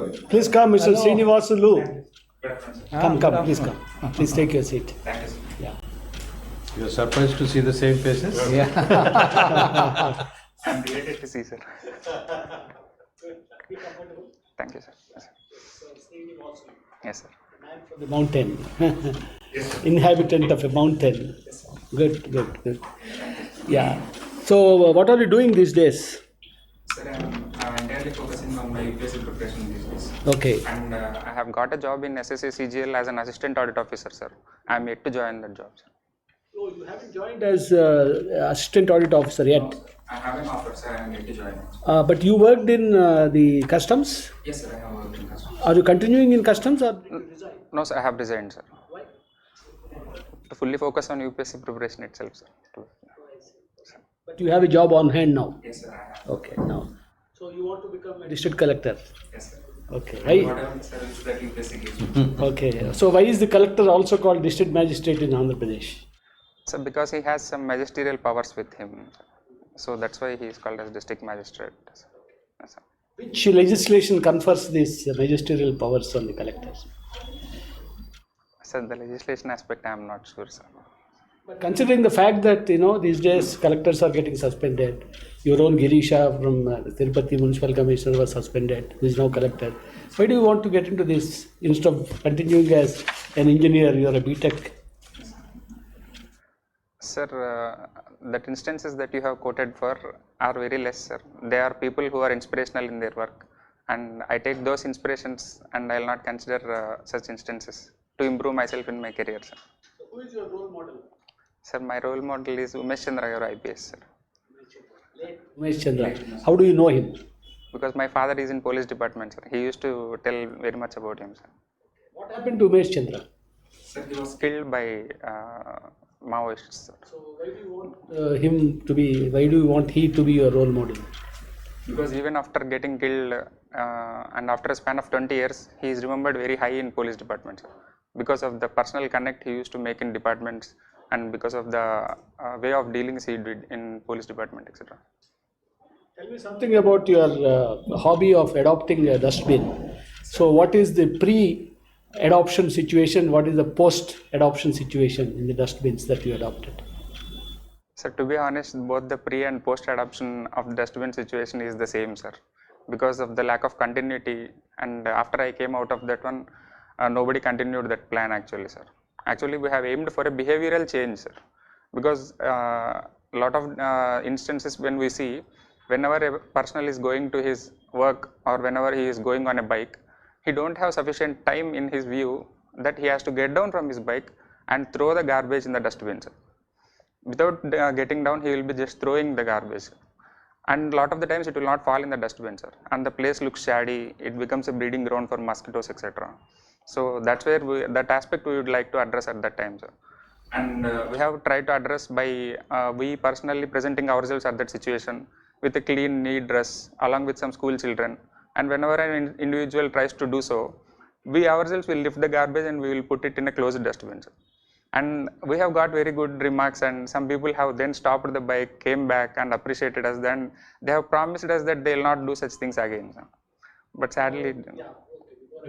Please come, Mr. SREENIVASULU. Come, please come. Please take your seat. Thank you, sir. Yeah. You're surprised to see the same faces? Yeah. I'm delighted to see, sir. Thank you, sir. Yes, sir. Man from the mountain. Yes, sir. Inhabitant of a mountain. Good. Yeah. So, what are you doing these days? Sir, I'm entirely focusing on my UPSC preparation these days. Okay. And I have got a job in SSC CGL as an assistant audit officer, sir. I'm yet to join that job, sir. So, you haven't joined as assistant audit officer yet. No, sir. I have an offer, sir. I'm yet to join. But you worked in the customs? Yes, sir. I have worked in customs. Are you continuing in customs or did you resign? No, sir. I have resigned, sir. Why? To fully focus on UPSC preparation itself, sir. But you have a job on hand now. Yes, sir. I have. Okay, now. So you want to become a district collector? Yes, sir. Okay. Why? Whatever service that UPSC gives me. Okay. So why is the collector also called district magistrate in Andhra Pradesh? So because he has some magisterial powers with him, so that's why he is called as district magistrate. Yes, sir. Which legislation confers these magisterial powers on the collectors? So the legislation aspect, I am not sure, sir. But considering the fact that these days collectors are getting suspended, your own Girisha from Tirupati Municipal Commissioner was suspended, who is now collector. Why do you want to get into this instead of continuing as an engineer? You are a BTech. Sir, that instances that you have quoted for are very less, sir. They are people who are inspirational in their work, and I take those inspirations and I will not consider such instances to improve myself in my career, sir. So who is your role model? Sir, my role model is Umesh Chandra, your IPS, sir. Umesh Chandra. How do you know him? Because my father is in police department, sir. He used to tell very much about him, sir. What happened to Umesh Chandra? Sir, he was killed by Maoists, sir. So why do you want why do you want he to be your role model? Because even after getting killed and after a span of 20 years, he is remembered very high in police departments because of the personal connect he used to make in departments and because of the way of dealings he did in police department, etc. Tell me something about your hobby of adopting a dustbin. So what is the pre-adoption situation? What is the post-adoption situation in the dustbins that you adopted? Sir, to be honest, both the pre and post-adoption of the dustbin situation is the same, sir. Because of the lack of continuity, and after I came out of that one, nobody continued that plan actually, sir. Actually, we have aimed for a behavioral change, sir. Because a lot of instances when we see, whenever a person is going to his work or whenever he is going on a bike, he don't have sufficient time in his view that he has to get down from his bike and throw the garbage in the dustbin, sir. Without getting down, he will be just throwing the garbage, and a lot of the times it will not fall in the dustbin, sir, and the place looks shady. It becomes a breeding ground for mosquitoes, etc. So that's where that aspect we would like to address at that time, sir. And we have tried to address by we personally presenting ourselves at that situation with a clean, neat dress along with some school children, and whenever an individual tries to do so, we ourselves will lift the garbage and we will put it in a closed dustbin, sir. And we have got very good remarks, and some people have then stopped the bike, came back and appreciated us. Then they have promised us that they will not do such things again. But sadly,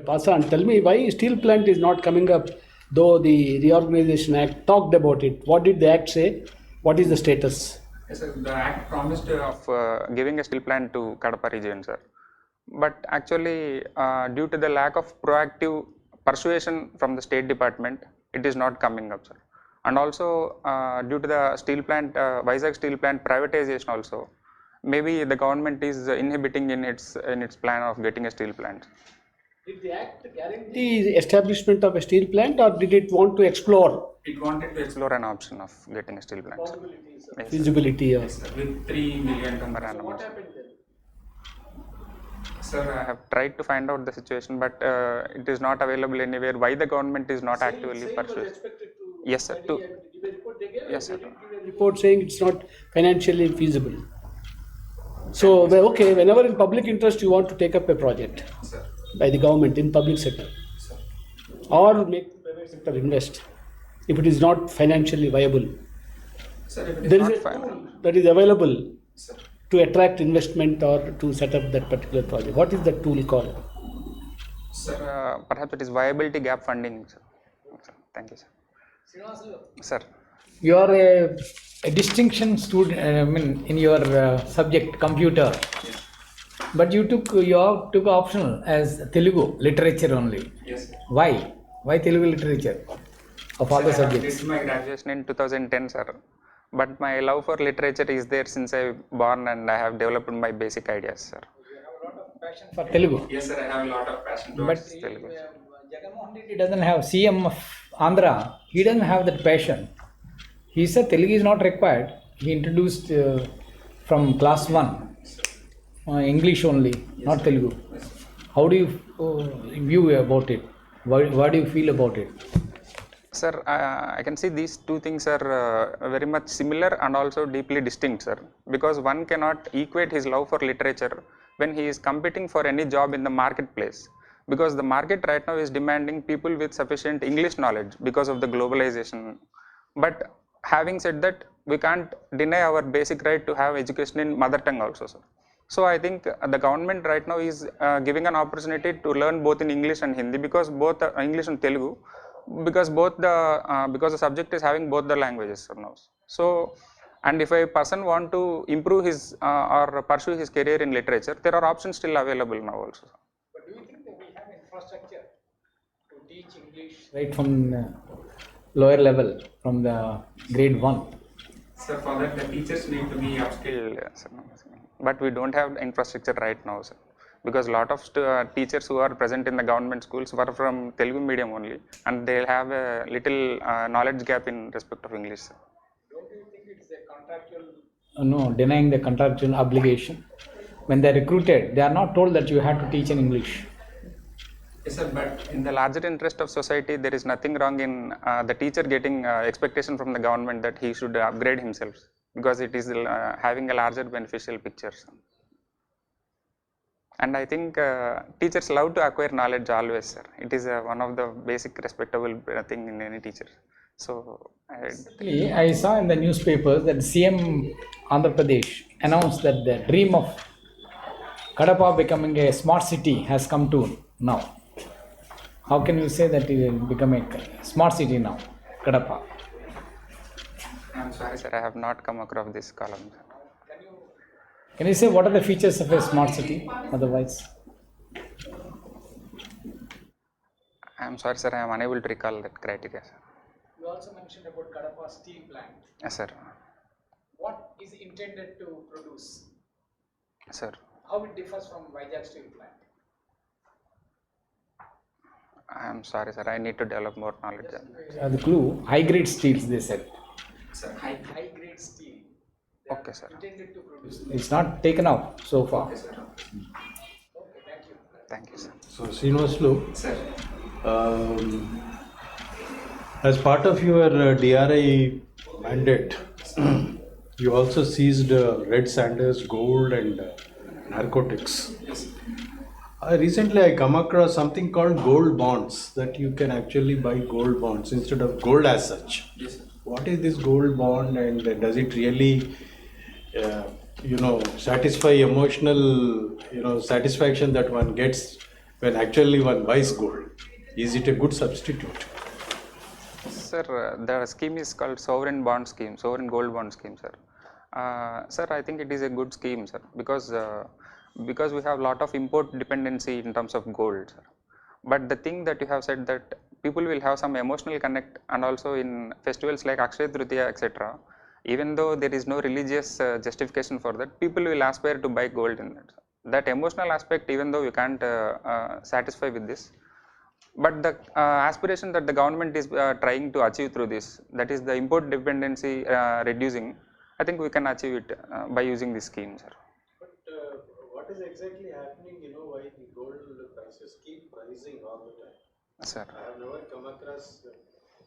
Pasa, tell me why steel plant is not coming up, though the Reorganization Act talked about it. What did the Act say? What is the status? Yes, sir. The Act promised of giving a steel plant to Kadapa region, sir. But actually, due to the lack of proactive persuasion from the State Department, it is not coming up, sir. And also due to the steel plant, Vizag steel plant privatization also, maybe the government is inhibiting in its plan of getting a steel plant. Did the Act guarantee the establishment of a steel plant, or did it want to explore? It wanted to explore an option of getting a steel plant. Yes, feasibility of. Yes, sir. With 3 million ton per annum. What happened then? Sir, I have tried to find out the situation, but it is not available anywhere. Why the government is not actively pursuing? Yes, sir. Yes, sir. Report saying it's not financially feasible. So, okay, whenever in public interest you want to take up a project by the government in public sector, or make the private sector invest, if it is not financially viable, there is a tool that is available to attract investment or to set up that particular project. What is that tool called? Sir, perhaps it is viability gap funding, sir. Thank you, sir. Sir. You are a distinction student, I mean, in your subject computer. Yes. But you took optional as Telugu literature only. Yes. Why? Why Telugu literature of all the subjects? I did my graduation in 2010, sir. But my love for literature is there since I born, and I have developed my basic ideas, sir. You have a lot of passion for Telugu. Yes, sir. I have a lot of passion But towards Telugu. Jagamohan Reddy doesn't have CM of Andhra. He doesn't have that passion. He said Telugu is not required. He introduced from class 1 English only, not Telugu. How do you view about it? What do you feel about it? Sir, I can see these two things are very much similar and also deeply distinct, sir. Because one cannot equate his love for literature when he is competing for any job in the marketplace. Because the market right now is demanding people with sufficient English knowledge because of the globalization. But having said that, we can't deny our basic right to have education in mother tongue also, sir. So I think the government right now is giving an opportunity to learn both in English and Hindi, because both English and Telugu, because because the subject is having both the languages, sir, now. So, and if a person want to improve his or pursue his career in literature, there are options still available now also, sir. But do you think that we have infrastructure to teach English right from lower level, from the grade 1? Sir, for that the teachers need to be upskilled, sir. But we don't have infrastructure right now, sir. Because a lot of teachers who are present in the government schools were from Telugu medium only, and they have a little knowledge gap in respect of English, sir. Don't you think it's a contractual? No, denying the contractual obligation. When they are recruited, they are not told that you have to teach in English. Yes, sir, but in the larger interest of society, there is nothing wrong in the teacher getting expectation from the government that he should upgrade himself, because it is having a larger beneficial picture, sir. And I think teachers love to acquire knowledge always, sir. It is one of the basic respectable thing in any teacher. So I saw in the newspapers that CM Andhra Pradesh announced that the dream of Kadapa becoming a smart city has come to now. How can you say that it will become a smart city now, Kadapa? I'm sorry, sir, I have not come across this column, sir. Can you say what are the features of a smart city otherwise? I'm sorry, sir, I am unable to recall that criteria, sir. You also mentioned about Kadapa steel plant. Yes, sir. What is intended to produce? Sir, How it differs from Vizag steel plant? I'm sorry, sir, I need to develop more knowledge. The clue, high grade steels, they said. Sir, High grade steel. okay, sir. Intended to produce. It's not taken out so far. Okay, sir. Okay, thank you. Thank you, sir. So, SREENIVASULU, Sir. As part of your DRI mandate, you also seized red sanders, gold, and narcotics. Yes. Recently, I come across something called gold bonds, that you can actually buy gold bonds instead of gold as such. Yes, sir. What is this gold bond, and does it really, satisfy emotional, satisfaction that one gets when actually one buys gold? Is it a good substitute? Sir, the scheme is called sovereign bond scheme, sovereign gold bond scheme, sir. Sir, I think it is a good scheme, sir, because we have a lot of import dependency in terms of gold, sir. But the thing that you have said, that people will have some emotional connect, and also in festivals like Akshaya Tritiya, etc. Even though there is no religious justification for that, people will aspire to buy gold in that. That emotional aspect, even though you can't satisfy with this, but the aspiration that the government is trying to achieve through this, that is the import dependency reducing, I think we can achieve it by using this scheme, sir. But what is exactly happening, why the gold prices keep rising all the time? Sir. I have never come across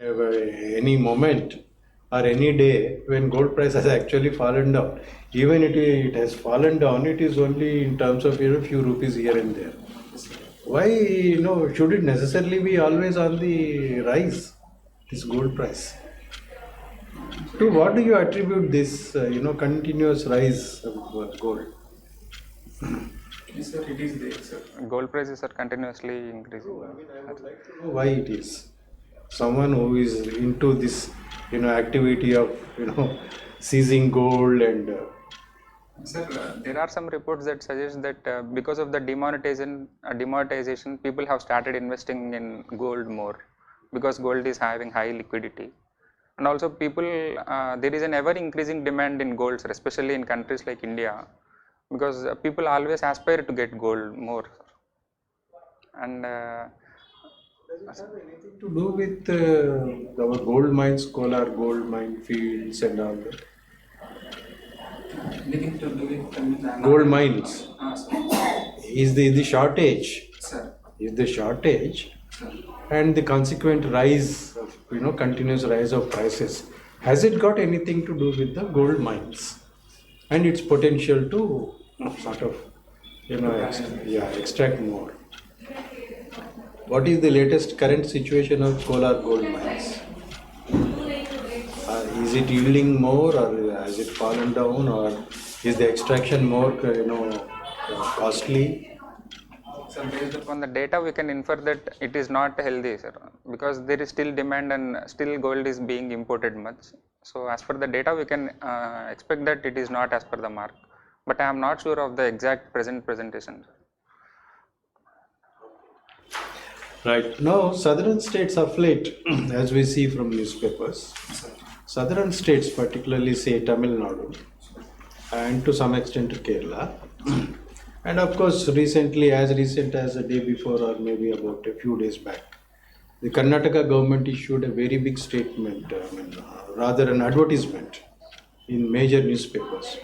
any moment or any day when gold price has actually fallen down. Even if it has fallen down, it is only in terms of few rupees here and there. Why, should it necessarily be always on the rise, this gold price? To what do you attribute this, continuous rise of gold? Yes, sir, it is there, sir. Gold prices are continuously increasing. I mean, I would like to know why it is. Someone who is into this, activity of, seizing gold and. Sir, there are some reports that suggest that because of the demonetization, people have started investing in gold more because gold is having high liquidity, and also people there is an ever increasing demand in gold, sir, especially in countries like India, because people always aspire to get gold more, and Does it have anything to do with our gold mines, Kolar gold mine fields and all that? anything to do with Gold mines. sir. Is the shortage? Sir. Is the shortage and the consequent rise of, continuous rise of prices, has it got anything to do with the gold mines and its potential to sort of, extract more? What is the latest current situation of Kolar gold mines? Is it yielding more, or has it fallen down, or is the extraction more, costly? So based upon the data, we can infer that it is not healthy, sir, because there is still demand and still gold is being imported much. So as per the data, we can expect that it is not as per the mark. But I am not sure of the exact presentation. Right. Now, southern states of late, as we see from newspapers, southern states, particularly say Tamil Nadu, and to some extent Kerala, and of course, as recent as a day before or maybe about a few days back, the Karnataka government issued a very big statement, rather an advertisement in major newspapers,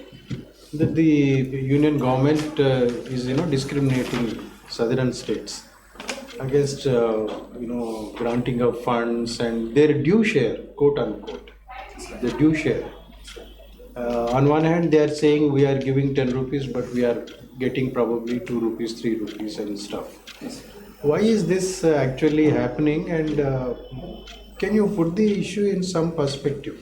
that the union government is, discriminating southern states against, granting of funds and their due share, quote unquote, the due share. On one hand, they are saying we are giving 10 rupees, but we are getting probably 2 rupees, 3 rupees and stuff. Why is this actually happening, and can you put the issue in some perspective?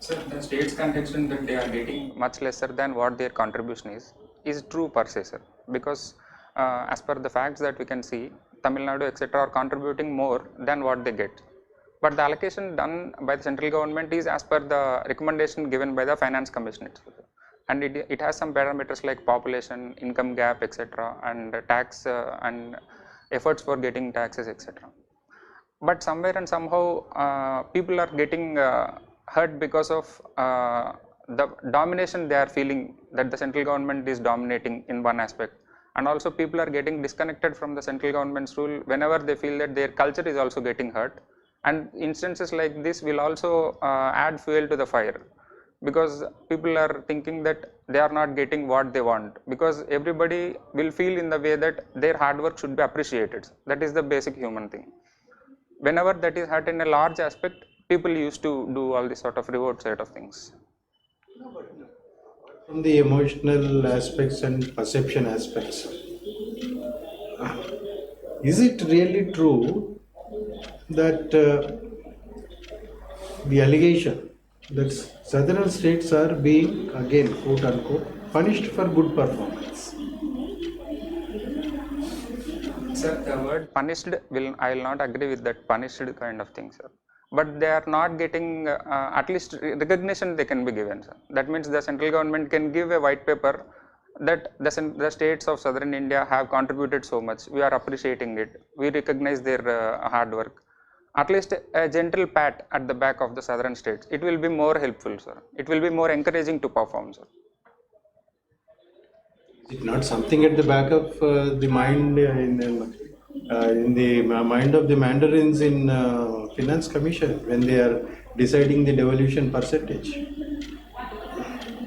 Sir, the state's contention that they are getting much lesser than what their contribution is true per se, sir, because as per the facts that we can see, Tamil Nadu, etc., are contributing more than what they get. But the allocation done by the central government is as per the recommendation given by the Finance Commission itself. And it has some parameters like population, income gap, etc., and tax and efforts for getting taxes, etc. But somewhere and somehow people are getting hurt because of the domination they are feeling, that the central government is dominating in one aspect, and also people are getting disconnected from the central government's rule whenever they feel that their culture is also getting hurt, and instances like this will also add fuel to the fire, because people are thinking that they are not getting what they want, because everybody will feel in the way that their hard work should be appreciated. That is the basic human thing. Whenever that is hurt in a large aspect, people used to do all this sort of reward side of things. From the emotional aspects and perception aspects, is it really true that the allegation that southern states are being, again, quote unquote, punished for good performance? Sir, the word punished I will not agree with that punished kind of thing, sir. But they are not getting at least recognition they can be given, sir. That means the central government can give a white paper that the states of southern India have contributed so much. We are appreciating it. We recognize their hard work. At least a gentle pat at the back of the southern states. It will be more helpful, sir. It will be more encouraging to perform, sir. Is it not something at the back of the mind, in the mind of the mandarins in Finance Commission when they are deciding the devolution percentage?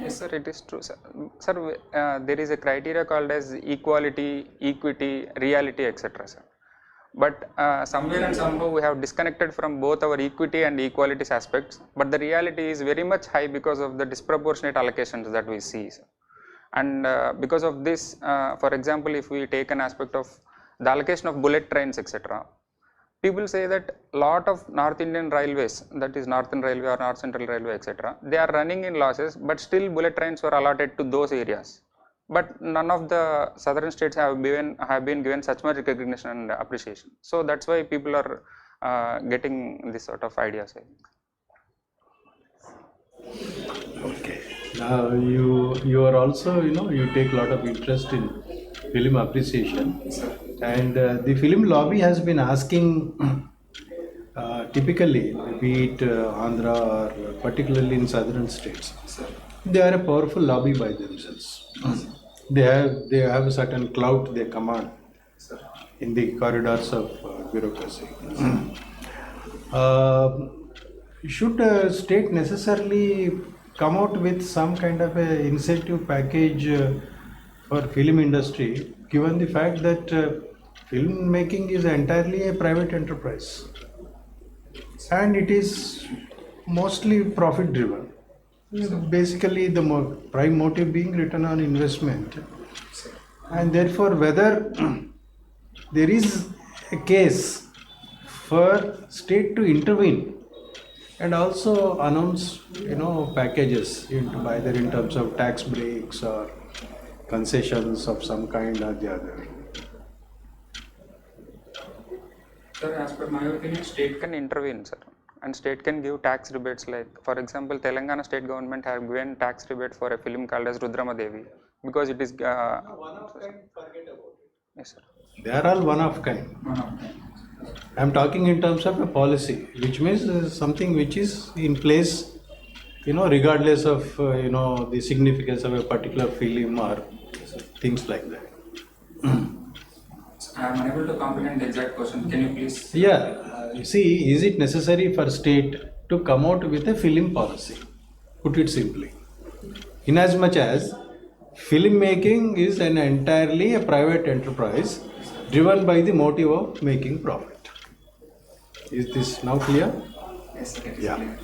Yes, sir, it is true, sir. Sir, there is a criteria called as equality, equity, reality, etc., sir. But somewhere and somehow we have disconnected from both our equity and equality aspects. But the reality is very much high because of the disproportionate allocations that we see, sir. And because of this, for example, if we take an aspect of the allocation of bullet trains, etc., people say that lot of North Indian railways, that is Northern Railway or North Central Railway, etc., they are running in losses, but still bullet trains were allotted to those areas. but none of the southern states have been given such much recognition and appreciation. So that's why people are getting this sort of ideas, I think. Okay. Now you are also, you take a lot of interest in film appreciation, and the film lobby has been asking typically, be it Andhra or particularly in southern states, they are a powerful lobby by themselves. They have a certain clout they command in the corridors of bureaucracy. Should state necessarily come out with some kind of a incentive package for film industry, given the fact that film making is entirely a private enterprise and it is mostly profit driven? Basically, the prime motive being return on investment, and therefore whether there is a case for state to intervene and also announce, packages into either in terms of tax breaks or concessions of some kind or the other. Sir, as per my opinion, state can intervene, sir, and state can give tax rebates. Like, for example, Telangana state government have given tax rebate for a film called as Rudramadevi because it is. One of kind, forget about it. Yes, sir. They are all one of kind. I am talking in terms of a policy, which means something which is in place, regardless of the significance of a particular film or things like that. I am unable to comprehend the exact question. Can you please? Yeah, you see, is it necessary for state to come out with a film policy? Put it simply, inasmuch as film making is an entirely a private enterprise driven by the motive of making profit. Is this now clear? Yes, sir. Yeah.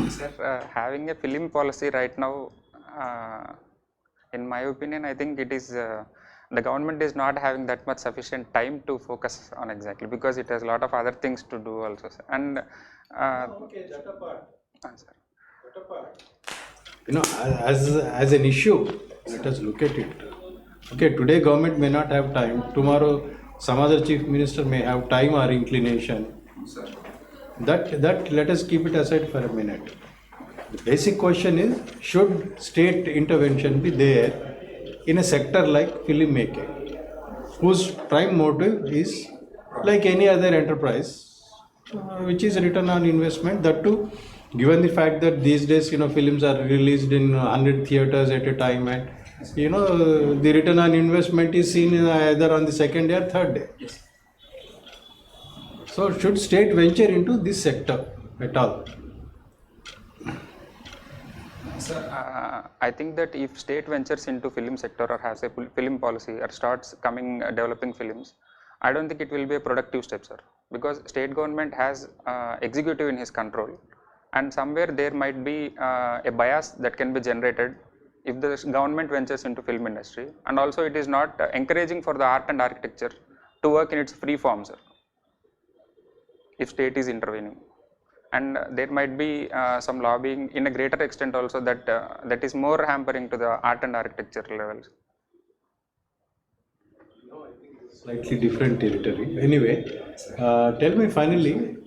Sir, having a film policy right now, in my opinion, I think it is the government is not having that much sufficient time to focus on exactly because it has a lot of other things to do also, sir. And Okay, that apart. sir. That apart. As an issue, let us look at it. Okay, today government may not have time. Tomorrow, some other chief minister may have time or inclination. Sir. That let us keep it aside for a minute. The basic question is, should state intervention be there in a sector like film making, whose prime motive is like any other enterprise, which is return on investment, that too, given the fact that these days, films are released in 100 theaters at a time, and, the return on investment is seen either on the second day or third day. Yes. So, should state venture into this sector at all? Sir, I think that if state ventures into film sector or has a film policy or starts developing films, I don't think it will be a productive step, sir, because state government has executive in his control, and somewhere there might be a bias that can be generated if the government ventures into film industry, and also it is not encouraging for the art and architecture to work in its free form, sir, if state is intervening. And there might be some lobbying in a greater extent also that is more hampering to the art and architecture levels. Slightly different territory. Anyway, tell me finally,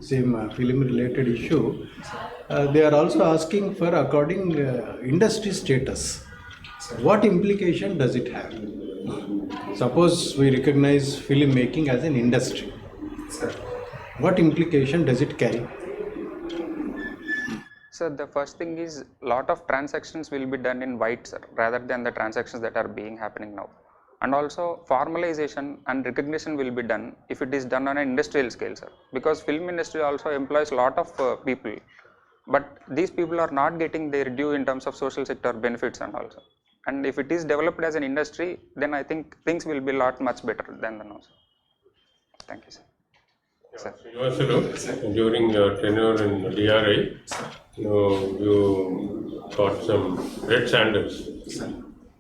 same film related issue, they are also asking for according industry status. What implication does it have? Suppose we recognize film making as an industry. What implication does it carry? So the first thing is lot of transactions will be done in white, sir, rather than the transactions that are happening now. And also formalization and recognition will be done if it is done on an industrial scale, sir, because film industry also employs a lot of people, but these people are not getting their due in terms of social sector benefits and also. And if it is developed as an industry, then I think things will be much better than the now, sir. Thank you, sir. SREENIVASUlu, during your tenure in DRI, you got some red sandals.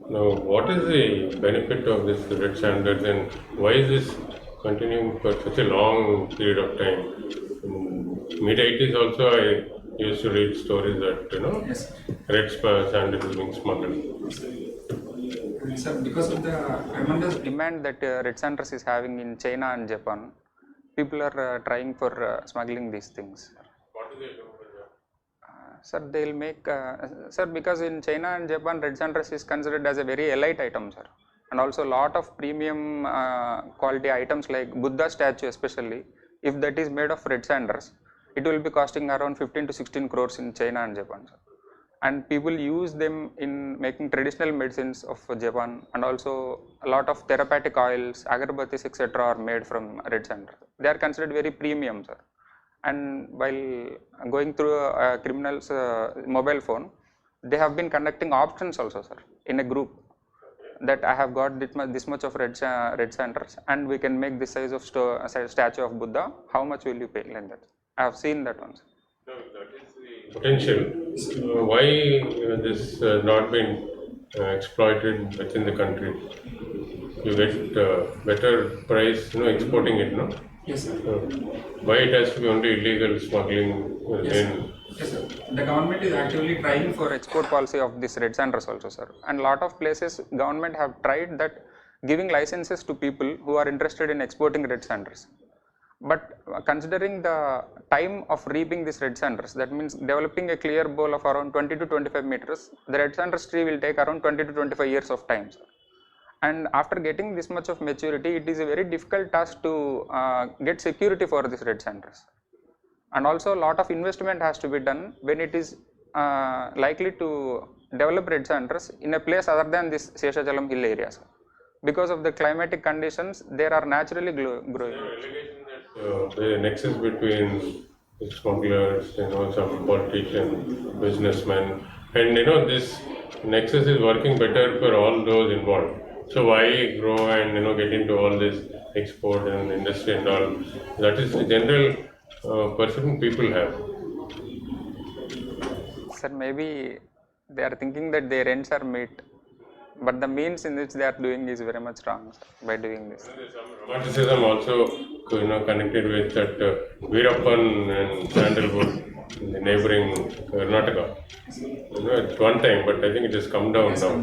Now, what is the benefit of this red sandals, and why is this continuing for such a long period of time? In mid-80s also, I used to read stories that, red sandals is being smuggled. Sir, because of the tremendous demand that Red Sanders is having in China and Japan, people are trying for smuggling these things. What do they do for that? Sir, they'll make, sir, because in China and Japan, Red Sanders is considered as a very elite item, sir. And also lot of premium quality items like Buddha statue especially, if that is made of Red Sanders, it will be costing around 15 to 16 crores in China and Japan, sir. And people use them in making traditional medicines of Japan, and also a lot of therapeutic oils, agarbattis, etc. are made from Red Sanders. They are considered very premium, sir. And while going through a criminal's mobile phone, they have been conducting auctions also, sir, in a group, that I have got this much of Red Sanders, and we can make this size of statue of Buddha. How much will you pay? Like that. I have seen that one, sir. No, that is the potential. Why this not been exploited within the country? You get better price, exporting it, no? Yes, sir. Why it has to be only illegal smuggling? Yes, sir. The government is actively trying for export policy of this Red Sanders also, sir. And lot of places government have tried that, giving licenses to people who are interested in exporting Red Sanders. But considering the time of reaping this Red Sanders, that means developing a clear bowl of around 20 to 25 meters, the Red Sanders tree will take around 20 to 25 years of time, sir. And after getting this much of maturity, it is a very difficult task to get security for this Red Sanders. And also a lot of investment has to be done when it is likely to develop Red Sanders in a place other than this Seshachalam hill area, sir. Because of the climatic conditions, there are naturally growing. The nexus between smugglers, some politicians, businessmen, and this nexus is working better for all those involved. So why grow and get into all this export and industry and all? That is the general perception people have. Sir, maybe they are thinking that their ends are met, but the means in which they are doing is very much wrong, sir, by doing this. There's some romanticism also connected with that Veerappan and Sandalwood in the neighboring Karnataka. At one time, but I think it has come down now.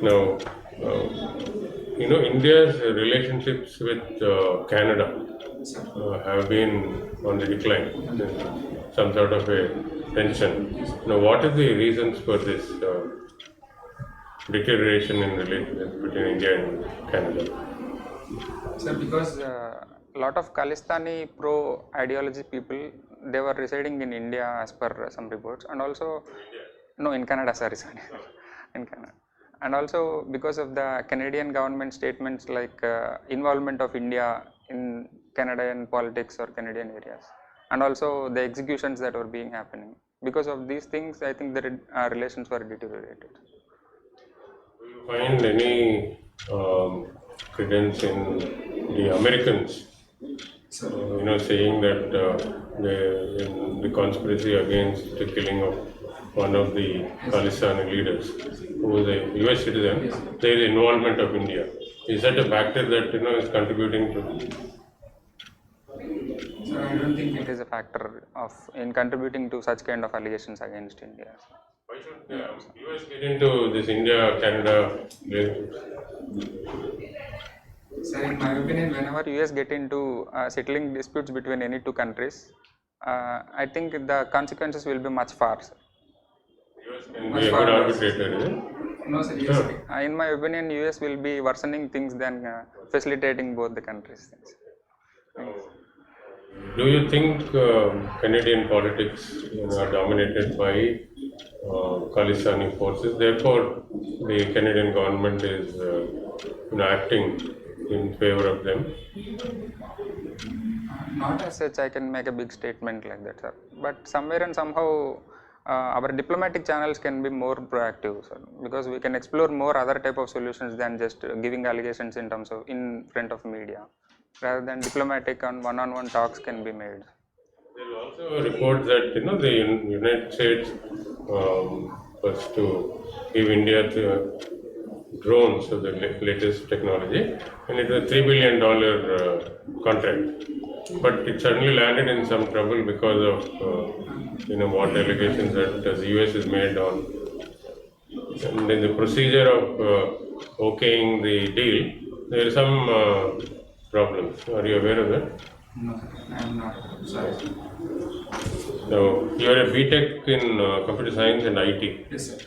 Now, India's relationships with Canada have been on the decline. Some sort of a tension. Now, what are the reasons for this deterioration in relations between India and Canada? Sir, because a lot of Khalistani pro-ideology people, they were residing in India as per some reports, and also, no, in Canada, sorry, in Canada. And also because of the Canadian government statements like involvement of India in Canadian politics or Canadian areas, and also the executions that were being happening. Because of these things, I think the relations were deteriorated. Do you find any credence in the Americans, saying that the conspiracy against the killing of one of the Khalistani leaders, who was a US citizen, there is involvement of India. Is that a factor that is contributing to? So I don't think it is a factor in contributing to such kind of allegations against India. Why should the US get into this India-Canada relationships? Sir, in my opinion, whenever US get into settling disputes between any two countries, I think the consequences will be much far, sir. US can be a good arbitrator, is it? No, sir. Yes. In my opinion, US will be worsening things than facilitating both the countries. Do you think Canadian politics are dominated by Khalistani forces? Therefore, the Canadian government is acting in favor of them? Not as such, I can make a big statement like that, sir. But somewhere and somehow, our diplomatic channels can be more proactive, sir, because we can explore more other type of solutions than just giving allegations in terms of in front of media. Rather than diplomatic and one-on-one talks can be made. There are also reports that the United States was to give India the drones, so the latest technology, and it was a $3 billion contract. But it suddenly landed in some trouble because of what allegations that the US has made on And in the procedure of okaying the deal, there are some problems. Are you aware of that? No, I am not. Sorry. Now, you are a BTech in computer science and IT. Yes, sir.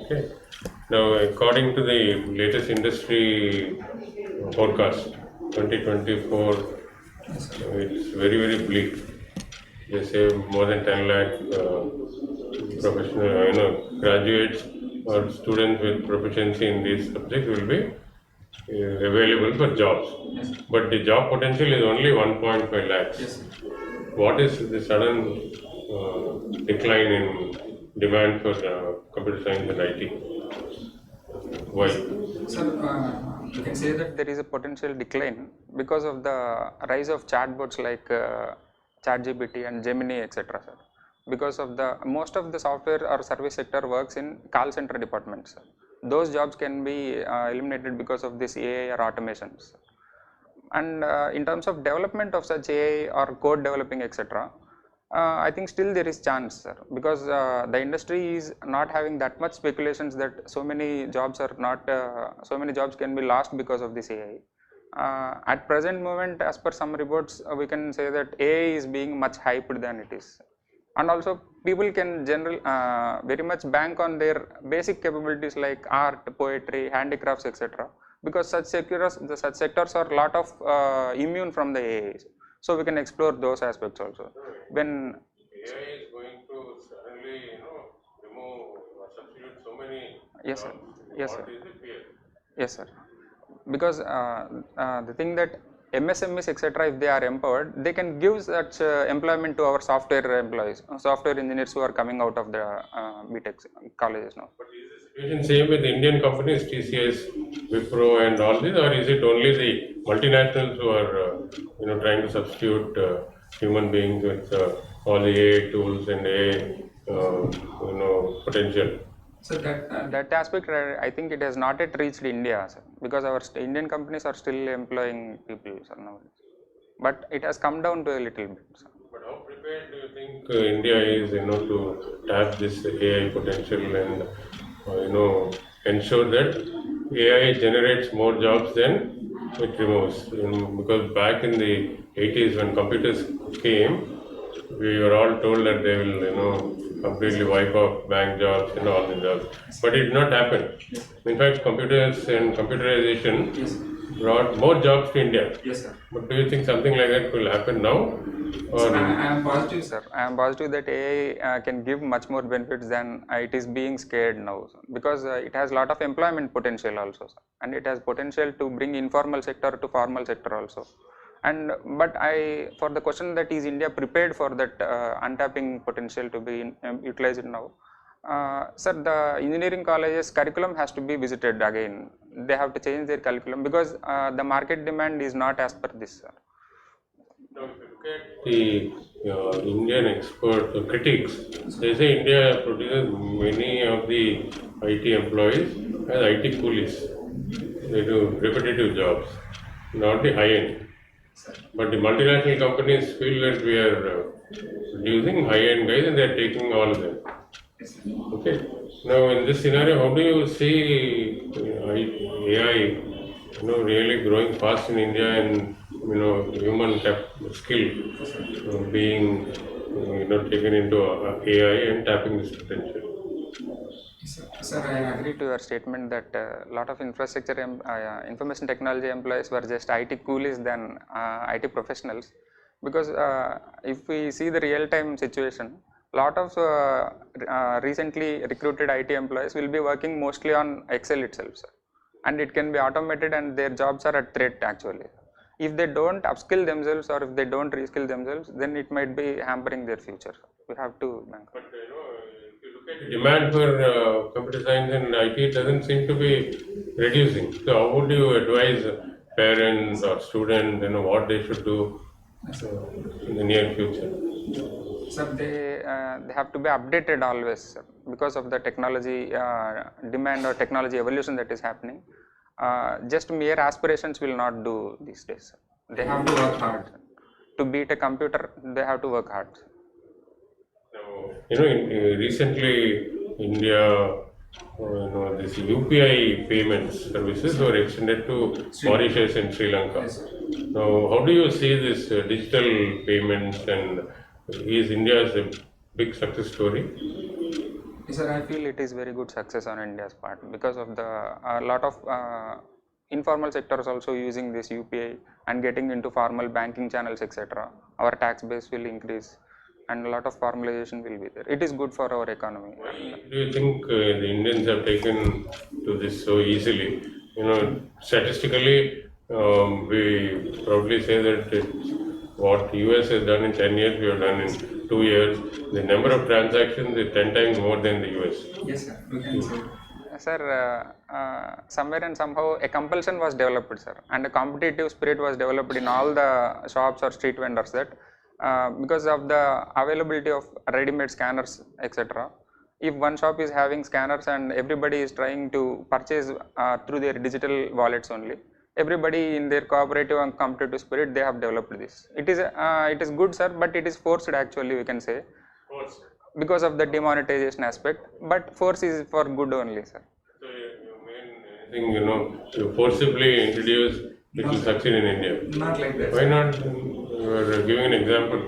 Okay. Now, according to the latest industry forecast, 2024, it's very, very bleak. They say more than 10 lakh professional, graduates or students with proficiency in these subjects will be available for jobs. Yes. But the job potential is only 1.5 lakhs. Yes. What is the sudden decline in demand for computer science and IT? Why? Sir, you can say that there is a potential decline because of the rise of chatbots like ChatGPT and Gemini, etc. Sir. Because of the most of the software or service sector works in call center departments. Sir. Those jobs can be eliminated because of this AI or automations. And in terms of development of such AI or code developing, etc., I think still there is chance, sir, because the industry is not having that much speculations that so many jobs are not, so many jobs can be lost because of this AI. At present moment, as per some reports, we can say that AI is being much hyped than it is. And also people can very much bank on their basic capabilities like art, poetry, handicrafts, etc. Because such sectors are a lot of immune from the AI. So we can explore those aspects also. When AI is going to suddenly, remove or substitute so many yes, sir. jobs. Yes, What sir. is the fear? Yes, sir. Because the thing that MSMEs, etc., if they are empowered, they can give such employment to our software employees, software engineers who are coming out of the BTech colleges now. But is the situation same with Indian companies, TCS, Wipro, and all this, or is it only the multinationals who are, trying to substitute human beings with all the AI tools and AI, potential? So that aspect, I think it has not yet reached India, sir, because our Indian companies are still employing people, sir, nowadays. But it has come down to a little bit, sir. But how prepared do you think India is, to tap this AI potential and, ensure that AI generates more jobs than it removes? Because back in the 80s when computers came, we were all told that they will, completely wipe off bank jobs and all the jobs. But it did not happen. In fact, computers and computerization brought more jobs to India. Yes, sir. But do you think something like that will happen now? Or I am positive, sir. I am positive that AI can give much more benefits than it is being scared now, sir. Because it has a lot of employment potential also, sir. And it has potential to bring informal sector to formal sector also. And but for the question that is India prepared for that untapping potential to be utilized now, sir, the engineering colleges curriculum has to be visited again. They have to change their curriculum because the market demand is not as per this, sir. now, if you look at the Indian expert critics, they say India produces many of the IT employees as IT coolies. They do repetitive jobs, not the high end. But the multinational companies feel that we are producing high end guys and they are taking all of them. Okay. Now, in this scenario, how do you see AI, really growing fast in India and human skill being taken into AI and tapping this potential? Sir, I agree to your statement that a lot of infrastructure, information technology employees were just IT coolies than IT professionals. Because if we see the real-time situation, lot of recently recruited IT employees will be working mostly on Excel itself, sir. And it can be automated and their jobs are at threat actually. If they don't upskill themselves or if they don't reskill themselves, then it might be hampering their future. We have to bank. But if you look at the demand for computer science and IT, it doesn't seem to be reducing. So how would you advise parents or students, what they should do in the near future? Sir, they have to be updated always, sir, because of the technology demand or technology evolution that is happening. Just mere aspirations will not do these days, sir. They have to work hard. To beat a computer, they have to work hard. Now, recently India this UPI payment services were extended to Mauritius and Sri Lanka. Yes, sir. Now, how do you see this digital payments, and is India's a big success story? Yes, sir. I feel it is very good success on India's part because of the a lot of informal sectors also using this UPI and getting into formal banking channels, etc. Our tax base will increase and a lot of formalization will be there. It is good for our economy. Why do you think the Indians have taken to this so easily? Statistically, we probably say that what US has done in 10 years, we have done in 2 years. The number of transactions is 10 times more than the US. Yes, sir. We can say. Sir, somewhere and somehow a compulsion was developed, sir, and a competitive spirit was developed in all the shops or street vendors that because of the availability of ready-made scanners, etc. If one shop is having scanners and everybody is trying to purchase through their digital wallets only, everybody in their cooperative and competitive spirit, they have developed this. It is good, sir, but it is forced actually, we can say. Because of the demonetization aspect, but force is for good only, sir. So you mean anything, you forcibly introduce, it will succeed in India? Not like that. Why not? You are giving an example.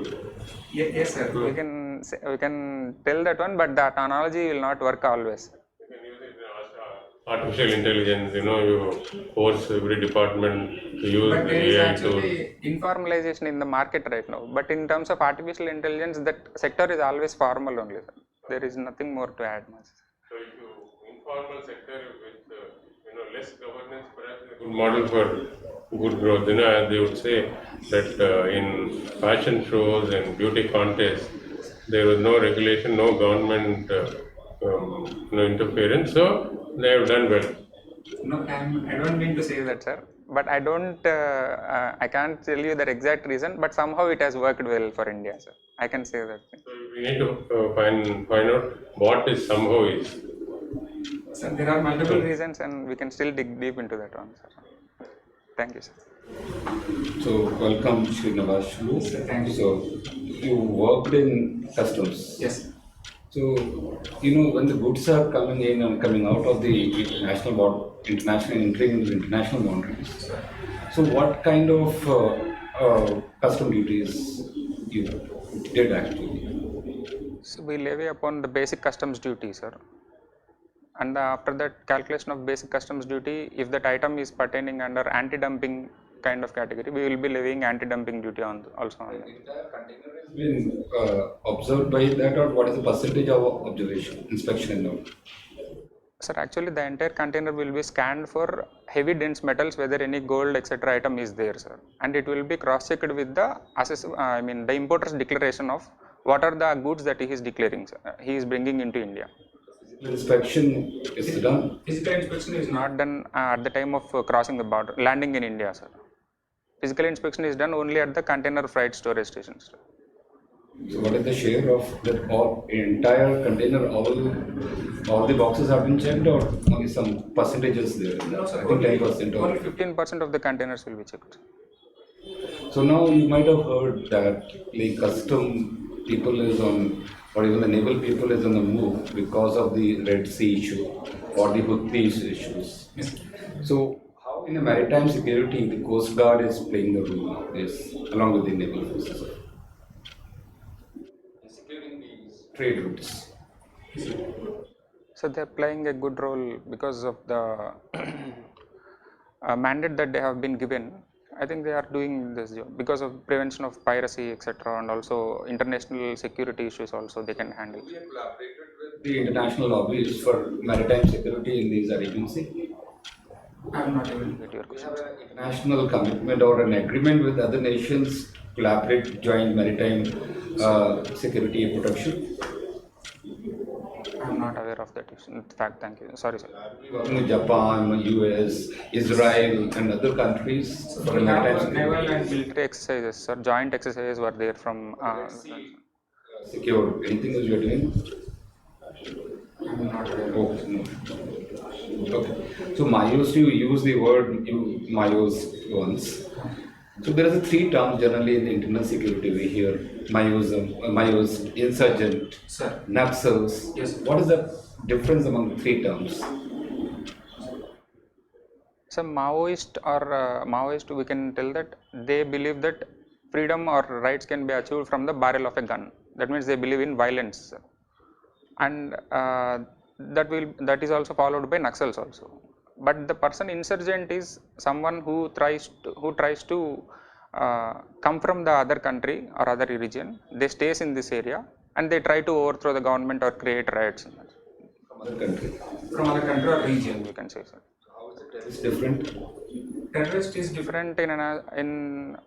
Yes, sir. We can tell that one, but that analogy will not work always. You can use it as artificial intelligence, you force every department to use But the there is AI actually Informalization in the market right now, but in terms of artificial intelligence, that sector is always formal only, sir. There is nothing more to add much. So if you informal sector with less governance, perhaps is a good model for good growth. As they would say that in fashion shows and beauty contests, there was no regulation, no government interference, so they have done well. no. I don't mean to say that. That, sir, but I can't tell you the exact reason, but somehow it has worked well for India, sir. I can say that. So we need to find out what is somehow is. Sir, there are Multiple multiple reasons, and we can still dig deep into that one, sir. Thank you, sir. So, welcome SREENIVASULU. Sir, thank you. So, you worked in customs. Yes. So, when the goods are coming in and coming out of the entering into international boundaries. So, what kind of custom duties you did actually? So we levy upon the basic customs duty, sir. And after that calculation of basic customs duty, if that item is pertaining under anti-dumping kind of category, we will be levying anti-dumping duty also on The that. entire container has been observed by that, or what is the percentage of observation, inspection and all? Sir, actually the entire container will be scanned for heavy dense metals, whether any gold, etc. item is there, sir. And it will be cross-checked with the the importer's declaration of what are the goods that he is declaring, sir. He is bringing into India. Inspection is done. Physical inspection is not. Not done at the time of crossing the border, landing in India, sir. Physical inspection is done only at the container freight storage stations. So what is the share of the entire container? All the boxes have been checked, or only some percentages there? No, sir. I think 10% Only or 15% of the containers will be checked. so. Now you might have heard that the custom people is on, or even the naval people is on the move because of the Red Sea issue or the Houthis issues. Yes. So how in the maritime security the Coast Guard is playing the role nowadays, along with the naval forces? Securing these trade routes. So they are playing a good role because of the mandate that they have been given. I think they are doing this job because of prevention of piracy, etc., and also international security issues. Also, they can handle. We have collaborated with the international lobbies for maritime security in these agency. I am not able to Get your We question. have an international commitment or an agreement with other nations to collaborate joint maritime security and protection. I am not aware of that issue. In fact, thank you. Sorry, sir. We working with Japan, US, Israel, and other countries for we have maritime a security. naval and Military exercises, sir. Joint exercises were there from. Secure. Anything else you are doing? I am not aware. Oh, no. Okay. So Mayos, you use the word Mayos once. So there is a three terms generally in the internal security we hear: Mayos, insurgent, Sir. Naxals. Yes. What is the difference among the three terms? So Maoist, we can tell that they believe that freedom or rights can be achieved from the barrel of a gun. That means they believe in violence, and that is also followed by Naxals also. But the person insurgent is someone who tries to come from the other country or other region. They stays in this area and they try to overthrow the government or create riots. From other country. From other country or region. You can say so. How is the terrorist different? Terrorist is different. Different in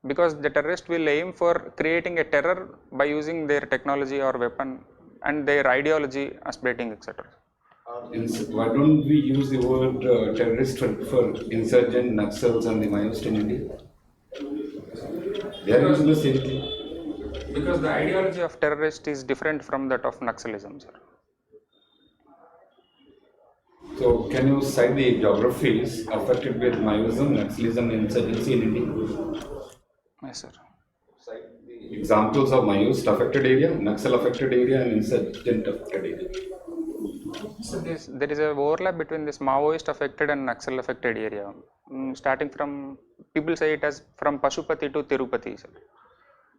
because the terrorist will aim for creating a terror by using their technology or weapon and their ideology, spreading, etc. Why don't we use the word terrorist for insurgent, Naxals, and the Mayos in India? They are using the same thing. Because the ideology Ideology of terrorist is different from that of Naxalism, sir. So, can you cite the geographies affected with Mayism, Naxalism, and insurgency in India? Yes, sir. Cite the examples of Mayist affected area, Naxal affected area, and insurgent affected area. So there is a overlap between this Maoist affected and Naxal affected area. Starting from, people say it as from Pashupati to Tirupati, sir.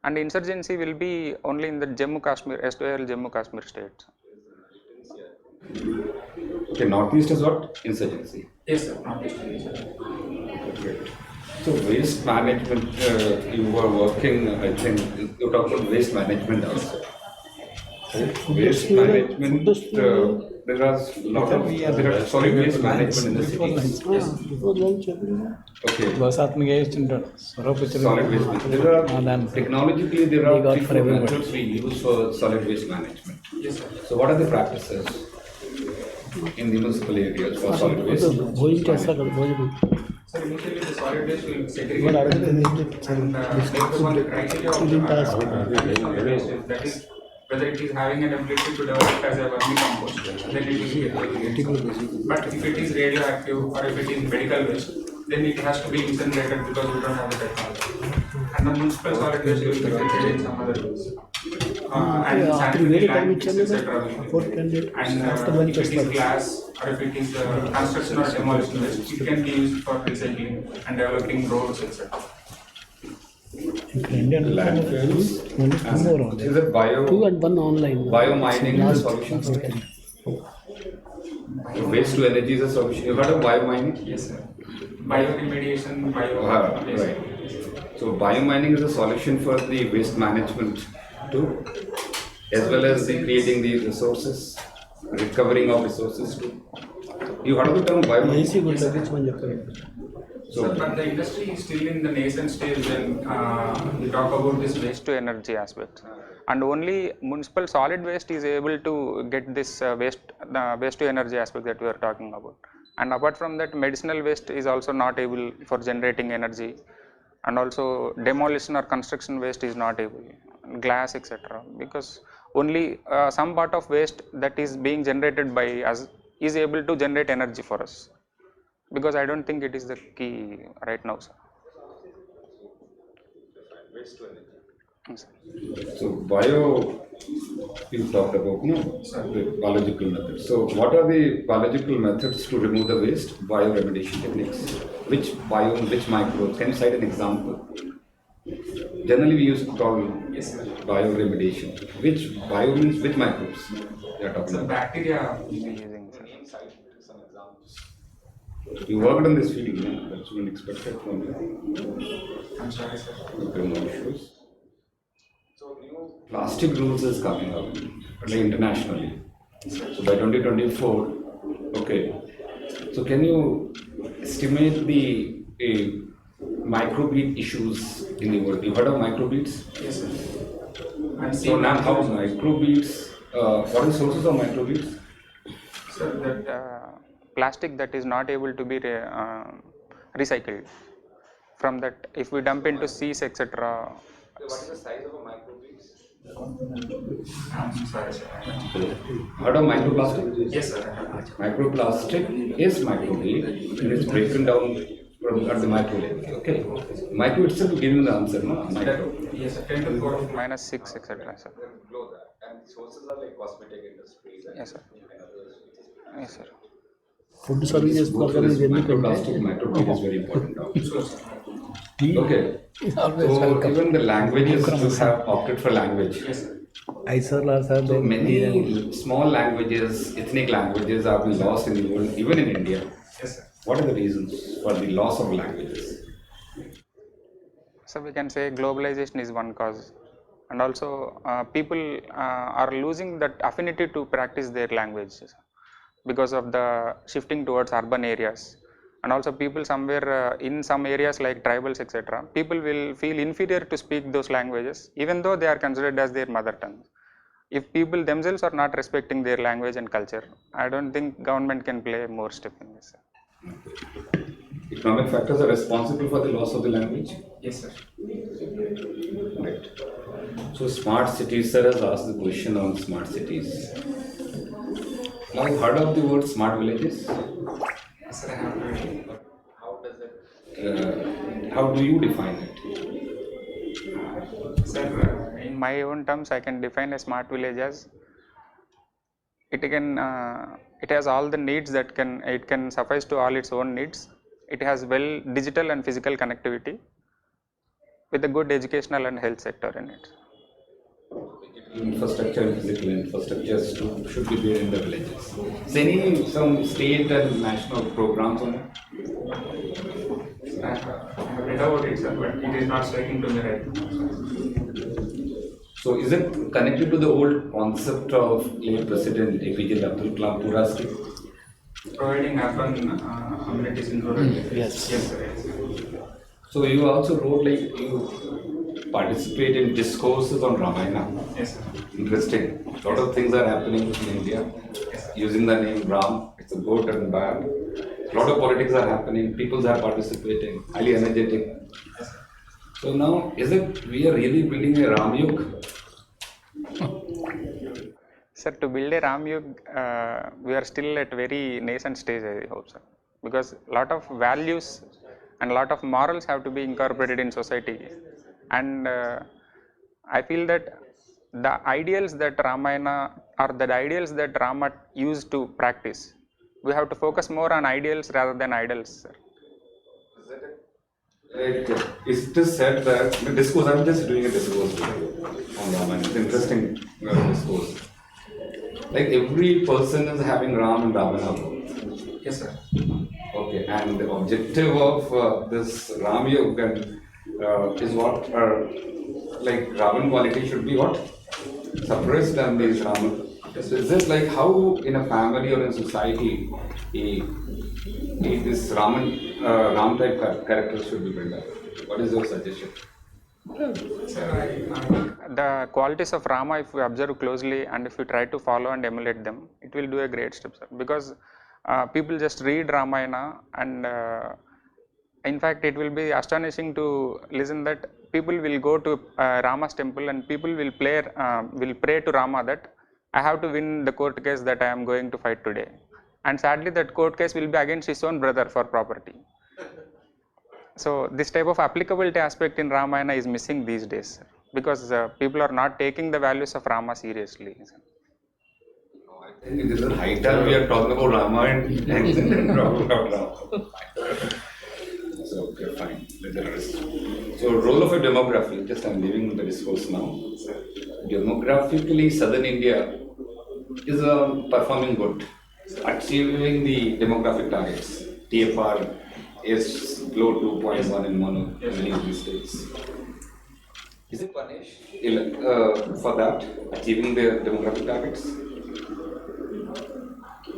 And insurgency will be only in the Jammu Kashmir, SOL Jammu Kashmir state. Okay, Northeast is what? Insurgency. yes, sir, not just Okay. So, waste management, you were working, I think, you talked about waste management also. Waste management, there are solid waste management in the cities. Okay. Solid waste management. There are technologically there are three four methods we use for solid waste management. yes, sir. So what are the practices in the municipal areas for solid waste? So initially the solid waste will segregate and based upon the criteria of the waste, that is whether it is having an ability to develop as a vermicompost, then it is segregated. But if it is radioactive or if it is medical waste, then it has to be incinerated because we don't have the technology. And the municipal solid waste will be segregated in some other ways. And sanitary landfills, etc. And if it is glass or if it is construction or demolition waste, it can be used for recycling and developing roads, etc. Landfills. Is it Two and one online. Biomining is a solution for it? Waste to energy is a solution. You heard of biomining? Yes, sir. Bioremediation, yes. Right. So biomining is a solution for the waste management too, as well as the creating the resources, recovering of resources too. You heard of the term biomining? So, but the industry is still in the nascent stage when we talk about this waste. Waste to energy aspect. And only municipal solid waste is able to get this waste to energy aspect that we are talking about. And apart from that, medicinal waste is also not able for generating energy. And also demolition or construction waste is not able, glass, etc. Because only some part of waste that is being generated by us is able to generate energy for us. Because I don't think it is the key right now, sir. Waste to energy. Yes, sir. So you talked about the biological methods. So what are the biological methods to remove the waste? Bioremediation techniques. Which biome, which microbes? Can you cite an example? Generally we use to call bioremediation. Which bio means which microbes? You are talking So about. bacteria We'll be using, sir. Some examples. You worked on this field, no? That's been expected from you. I'm sorry, sir. Okay, no issues. So new plastic rules is coming up, internationally. So by 2024, okay. So can you estimate the microbead issues in the world? You heard of microbeads? Yes, sir. And So now how microbeads? What are the sources of microbeads? sir, that Plastic that is not able to be recycled. From that, if we dump into seas, etc. What is the size of a microbead? I'm sorry, sir. Heard of microplastic? Yes, sir. Microplastic is microbead and it's broken down at the micro level. Okay. Micro itself will give you the answer, no? Micro. Yes, sir. 10 to the power of minus 6, etc. Sir. Below that. And the sources are like cosmetic industries and, Yes, sir. and others. Yes, sir. Food services Both programme this ఇది microplastic, ఎందుకంటే microplate is very important now. Sure, sir. Okay. always So welcome. even the languages have opted for language. Yes, sir. ఐసర్లా sir So many small languages, ethnic languages have been lost in the world, even in India. Yes, sir. What are the reasons for the loss of languages? So we can say globalization is one cause, and also people are losing that affinity to practice their language because of the shifting towards urban areas, and also people somewhere in some areas like tribals, etc. people will feel inferior to speak those languages even though they are considered as their mother tongue. If people themselves are not respecting their language and culture, I don't think government can play more step in this. Economic factors are responsible for the loss of the language. Yes, sir. Right. So smart cities, sir has asked the question on smart cities. Now you heard of the word smart villages? Yes, sir. I have heard. But how does it? How do you define it? Sir, In my own terms, I can define a smart village as it has all the needs that it can suffice to all its own needs. It has well digital and physical connectivity with a good educational and health sector in it. Infrastructure and physical infrastructure should be there in the villages. Is some state and national programs on it? I have read about it, sir, but it is not striking to me right now. So is it connected to the old concept of late President APJ Abdul Kalam Purasti? Providing urban amenities in rural areas. Yes. Yes, sir. Yes. So you also wrote like you participate in discourses on Ramayana. Yes, sir. Interesting. A lot of things are happening in India using the name Ram. It's a good and bad. A lot of politics are happening. People are participating. Highly energetic. Yes, sir. So now, is it we are really building a Ram Yug? Sir, to build a Ram Yug, we are still at very nascent stage, I hope, sir, because a lot of values and a lot of morals have to be incorporated in society, and I feel that the ideals that Ramayana or the ideals that Rama used to practice, we have to focus more on ideals rather than idols, sir. Like, it is said that the discourse, I'm just doing a discourse on Ramayana. It's interesting discourse. Like every person is having Ram and Ravana. Yes, sir. Okay, and the objective of this Ram Yoga is what? Like Ravan quality should be what? Suppressed and these Raman. So is it like how in a family or in society this Ram type character should be built up? What is your suggestion? Sir, The qualities of Rama, if we observe closely and if we try to follow and emulate them, it will do a great step, sir. Because people just read Ramayana, and in fact, it will be astonishing to listen that people will go to Rama's temple and people will pray to Rama that I have to win the court case that I am going to fight today. And sadly, that court case will be against his own brother for property. So this type of applicability aspect in Ramayana is missing these days, sir, because people are not taking the values of Rama seriously. Sir. I think it is a high time we are talking about Rama and talking about Rama. So okay, fine. Let the rest. So role of a demography. Just I'm leaving the discourse now. Demographically, southern India is performing good, achieving the demographic targets. TFR is below 2.1 in many of these states. Is it punished for that, achieving the demographic targets?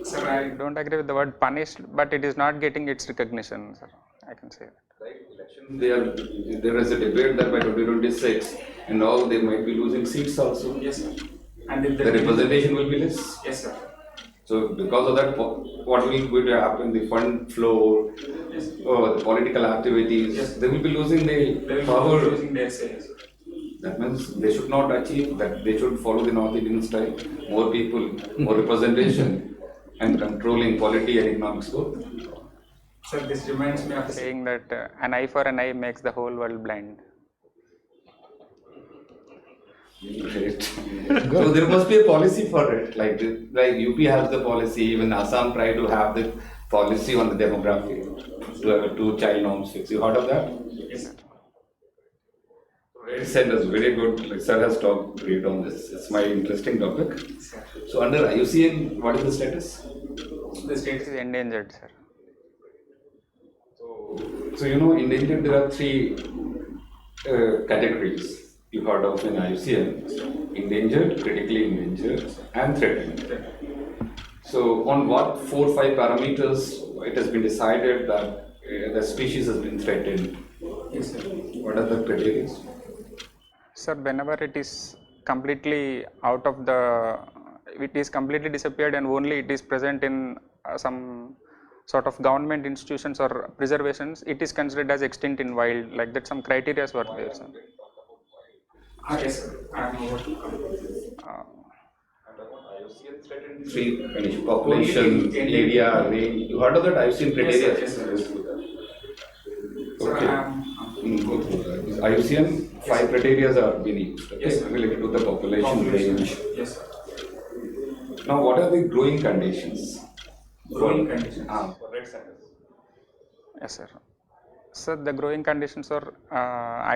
sir, I don't agree with the word punished, but it is not getting its recognition, sir. I can say that. Right, election, there is a debate that by 2026 and all they might be losing seats also. yes, sir. And if The representation will be less. yes, sir. So because of that, what will going to happen? The fund flow, the political activities, Yes. they will be losing They the will power. be losing their say, sir. That means they should not achieve that. They should follow the North Indian style. More people, more representation, and controlling polity and economic growth. Sir, this reminds me of the saying that an eye for an eye makes the whole world blind. Great. So there must be a policy for it. Like UP has the policy, even Assam tried to have the policy on the demography to have a two-child norms fix. You heard of that? Yes, sir. Great sentence, very good. Like sir has talked great on this. It's my interesting topic. Sir. So under IUCN, what is the status? The state It is endangered, sir. So you know, endangered there are three categories you heard of in IUCN: endangered, critically endangered, and threatened. So on what 4-5 parameters it has been decided that the species has been threatened? Yes, sir. What are the criteria? Sir, whenever it is completely out of the, it is completely disappeared and only it is present in some sort of government institutions or preservations, it is considered as extinct in wild. Like that, some criteria were there, sir. Yes, sir. I know what to come. Three kind of population, area, range. You heard of that IUCN criteria? Yes, sir. Yes, sir. Sir, Okay. Go through that. IUCN 5 criteria are being used. Okay, Yes, sir. related to the population range. Yes, sir. Now, what are the growing conditions? Growing conditions. For red sanders. Yes, sir. So the growing conditions are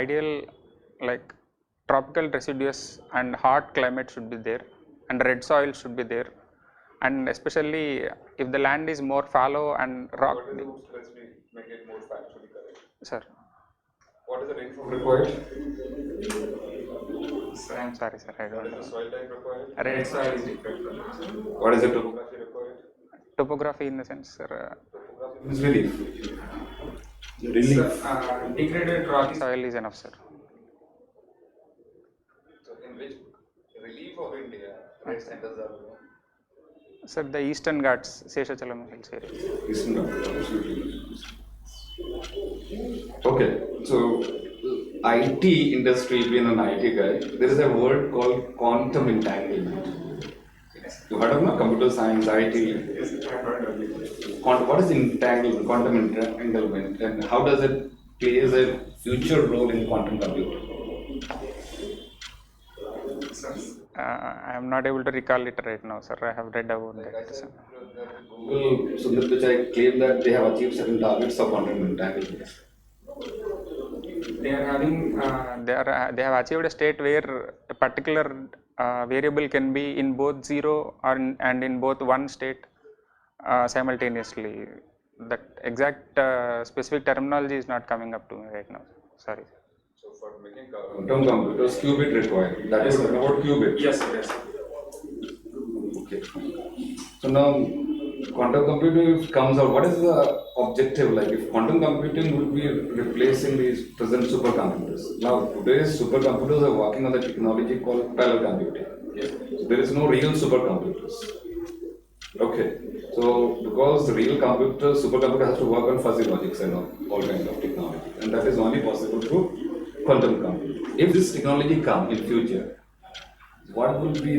ideal, like tropical deciduous and hot climate should be there, and red soil should be there, and especially if the land is more fallow and rock. Let's make it more factually correct. Sir, What is the rainfall required? Sir, I'm sorry, sir, I What don't is the know. soil type required? red soil is different. What is the topography required? Topography in the sense, sir, Topography means relief. Sir, degraded rock is soil is enough, sir. So in which relief of India, red sanders are Sir, the eastern Ghats, Seshachalam hills area. Eastern Ghats, absolutely. Okay, so IT industry, being an IT guy, there is a word called quantum entanglement. You heard of no? Computer science, IT. Yes, sir. I heard of it. What is entanglement, quantum entanglement, and how does it play a future role in quantum computing? Sir. I am not able to recall it right now, sir. I have read about that, sir. Google, Sundar Pichai claim that they have achieved certain targets of quantum entanglement. They are having They have achieved a state where a particular variable can be in both 0 and in both 1 state simultaneously. That exact specific terminology is not coming up to me right now. Sorry. So for making quantum computers, qubit required. That is about qubit. yes, sir. Yes, sir. Okay. So now, quantum computing comes out. What is the objective? Like, if quantum computing would be replacing these present supercomputers. Now, today's supercomputers are working on the technology called parallel computing. So there is no real supercomputers. Okay. So because the real computer, supercomputer has to work on fuzzy logics and all kinds of technology, and that is only possible through quantum computing. If this technology comes in future, what will be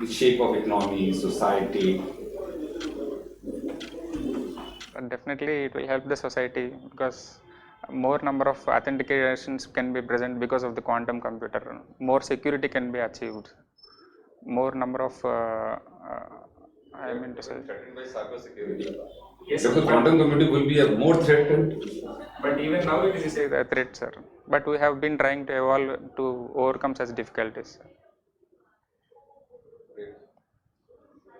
the shape of economy, society? Definitely, it will help the society because more number of authentications can be present because of the quantum computer. More security can be achieved. More number of I mean to say. Threatened by cybersecurity. Yes, Because sir. quantum computing will be a more threatened. But even now it is Say the threat, sir. But we have been trying to evolve to overcome such difficulties.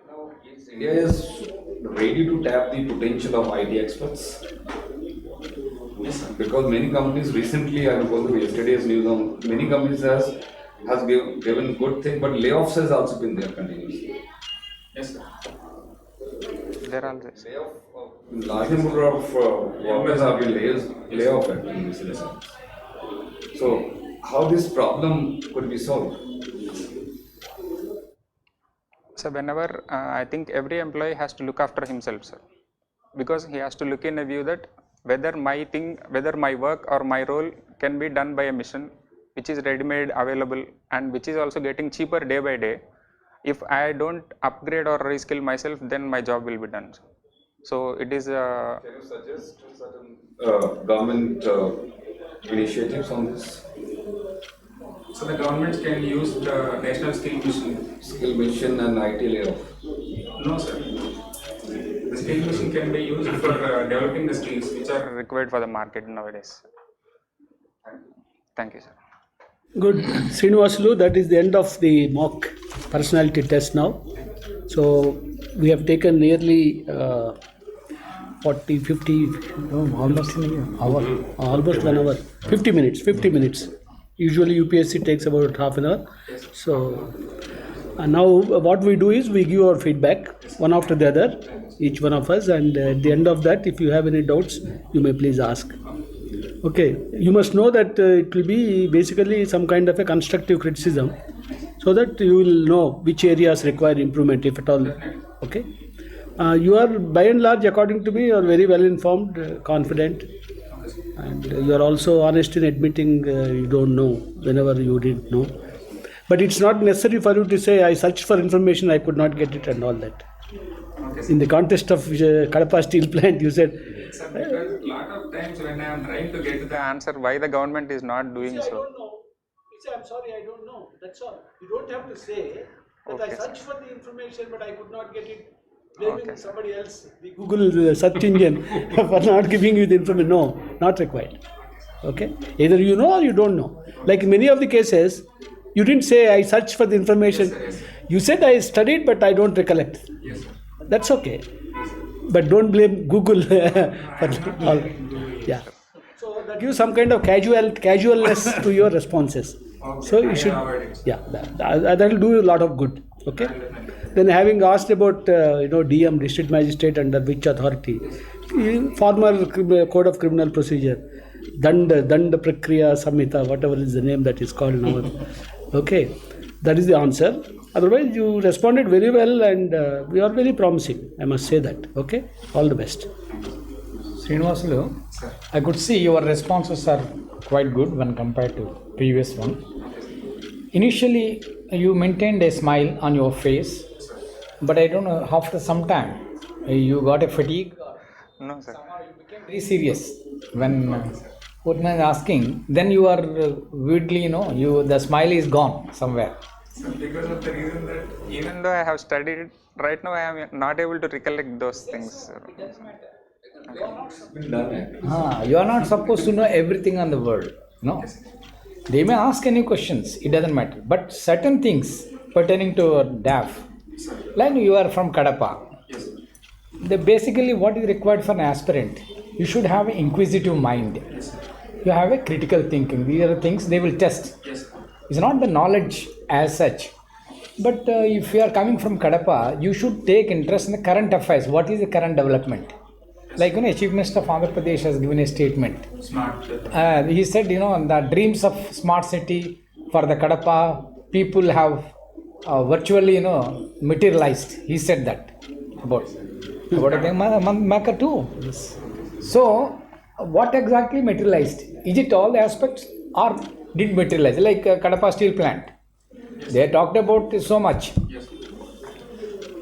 Now, is India is ready to tap the potential of IT experts? Because many companies recently, I was going to yesterday's news on many companies has given good thing, but layoffs has also been there continuously. yes, sir. There are this. Large number of workers have been layoff at this. So, how this problem could be solved? So whenever I think every employee has to look after himself, sir, because he has to look in a view that whether my work or my role can be done by a machine which is ready-made available and which is also getting cheaper day by day. If I don't upgrade or reskill myself, then my job will be done. Sir. So it is Can you suggest certain government initiatives on this? So the governments can use the national skill mission. Skill mission and IT layoff. No, sir. The skill mission can be used for developing the skills which are required for the market nowadays. Thank you, sir. Good. Srinivasulu, that is the end of the mock personality test now. So we have taken nearly 40, 50, no, almost an hour, almost 1 hour, 50 minutes, 50 minutes. Usually UPSC takes about half an hour. So now what we do is we give our feedback one after the other, each one of us, and at the end of that, if you have any doubts, you may please ask. Okay, you must know that it will be basically some kind of a constructive criticism, so that you will know which areas require improvement, if at all. Okay, you are by and large, according to me, you are very well informed, confident, and you are also honest in admitting you don't know whenever you didn't know. But it's not necessary for you to say, I searched for information, I could not get it, and all that. In the context of Kadapa steel plant, you said. Sir, because a lot of times when I am trying to get to The answer why the government is not doing I so. don't know. You say, I'm sorry, I don't know. That's all. You don't have to say that I Okay, searched for the information, but I could not get it. Blaming Okay. somebody else, the Google search engine, for not giving you the information. No, not required. Okay? Either you know or you don't know. Like in many of the cases, you didn't say, I searched for the information. You said, I studied, but I don't recollect. yes, sir. That's okay. But don't blame Google for all. Yeah. So that gives some kind of casualness to your responses. So you should, yeah, that will do a lot of good. Okay. Then having asked about DM, district magistrate, under which authority, former code of criminal procedure, Danda Prakriya Samhita, whatever is the name that is called now. Okay, that is the answer. Otherwise, you responded very well, and we are very promising. I must say that. Okay, all the best. Srinivasulu, I could see your responses are quite good when compared to previous one. Initially, you maintained a smile on your face, but I don't know, after some time, you got a fatigue. No, sir. You became very serious when Putna is asking. Then you are weirdly, the smile is gone somewhere. So because of the reason that Even though I have studied, right now I am not able to recollect those things. Sir. You are not supposed to know everything on the world. No. They may ask any questions, it doesn't matter. But certain things pertaining to DAF, like you are from Kadapa, basically what is required for an aspirant, you should have an inquisitive mind. You have a critical thinking. These are the things they will test. It's not the knowledge as such. But if you are coming from Kadapa, you should take interest in the current affairs. What is the current development? Like, Chief Minister of Andhra Pradesh has given a statement. smart. He said, the dreams of smart city for the Kadapa people have virtually, materialized. He said that about Maka too. So, what exactly materialized? Is it all the aspects or did materialize? Like Kadapa steel plant. They talked about so much.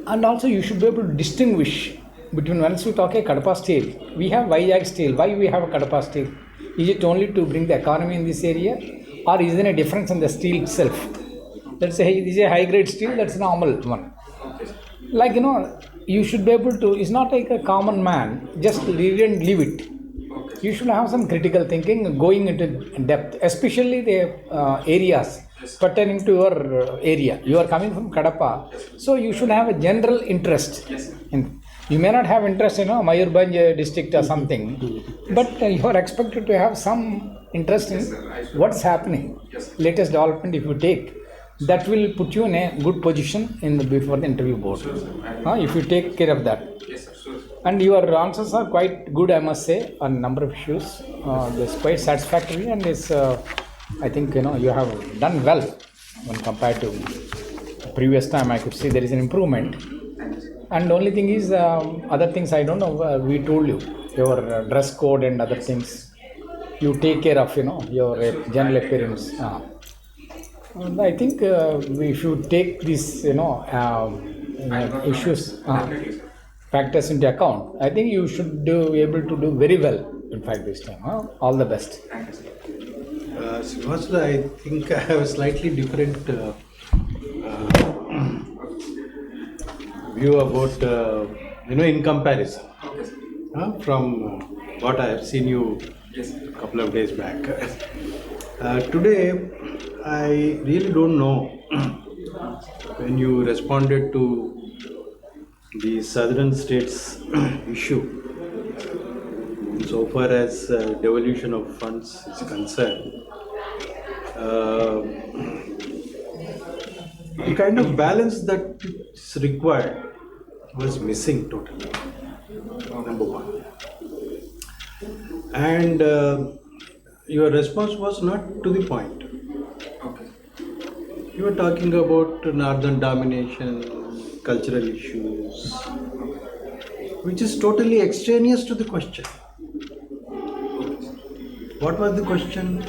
And also you should be able to distinguish between, once we talk a Kadapa steel, we have Vizag steel. Why we have a Kadapa steel? Is it only to bring the economy in this area, or is there a difference in the steel itself? Let's say this is a high grade steel, that's a normal one. Like, you should be able to, it's not like a common man, just read and leave it. You should have some critical thinking, going into depth, especially the areas pertaining to your area. You are coming from Kadapa, so you should have a general interest. You may not have interest in Mayurbhanj district or something, but you are expected to have some interest in what's happening. Latest development, if you take, that will put you in a good position before the interview board. If you take care of that. And your answers are quite good, I must say, on a number of issues. It's quite satisfactory, and it's, I think, you have done well when compared to the previous time. I could see there is an improvement. And the only thing is, other things I don't know, we told you, your dress code and other things, you take care of, your general appearance. And I think we should take these, issues. factors into account, I think you should be able to do very well. In fact, this time, all the best. Thank you, sir. Srinivasu, I think I have a slightly different view about, in comparison Okay, sir. from what I have seen you Yes, sir. a couple of days back. Today, I really don't know when you responded to the southern states issue, so far as devolution of funds is concerned. The kind of balance that is required was missing totally, number one. And your response was not to the point. Okay. You were talking about northern domination, cultural issues, which is totally extraneous to the question. What was the question?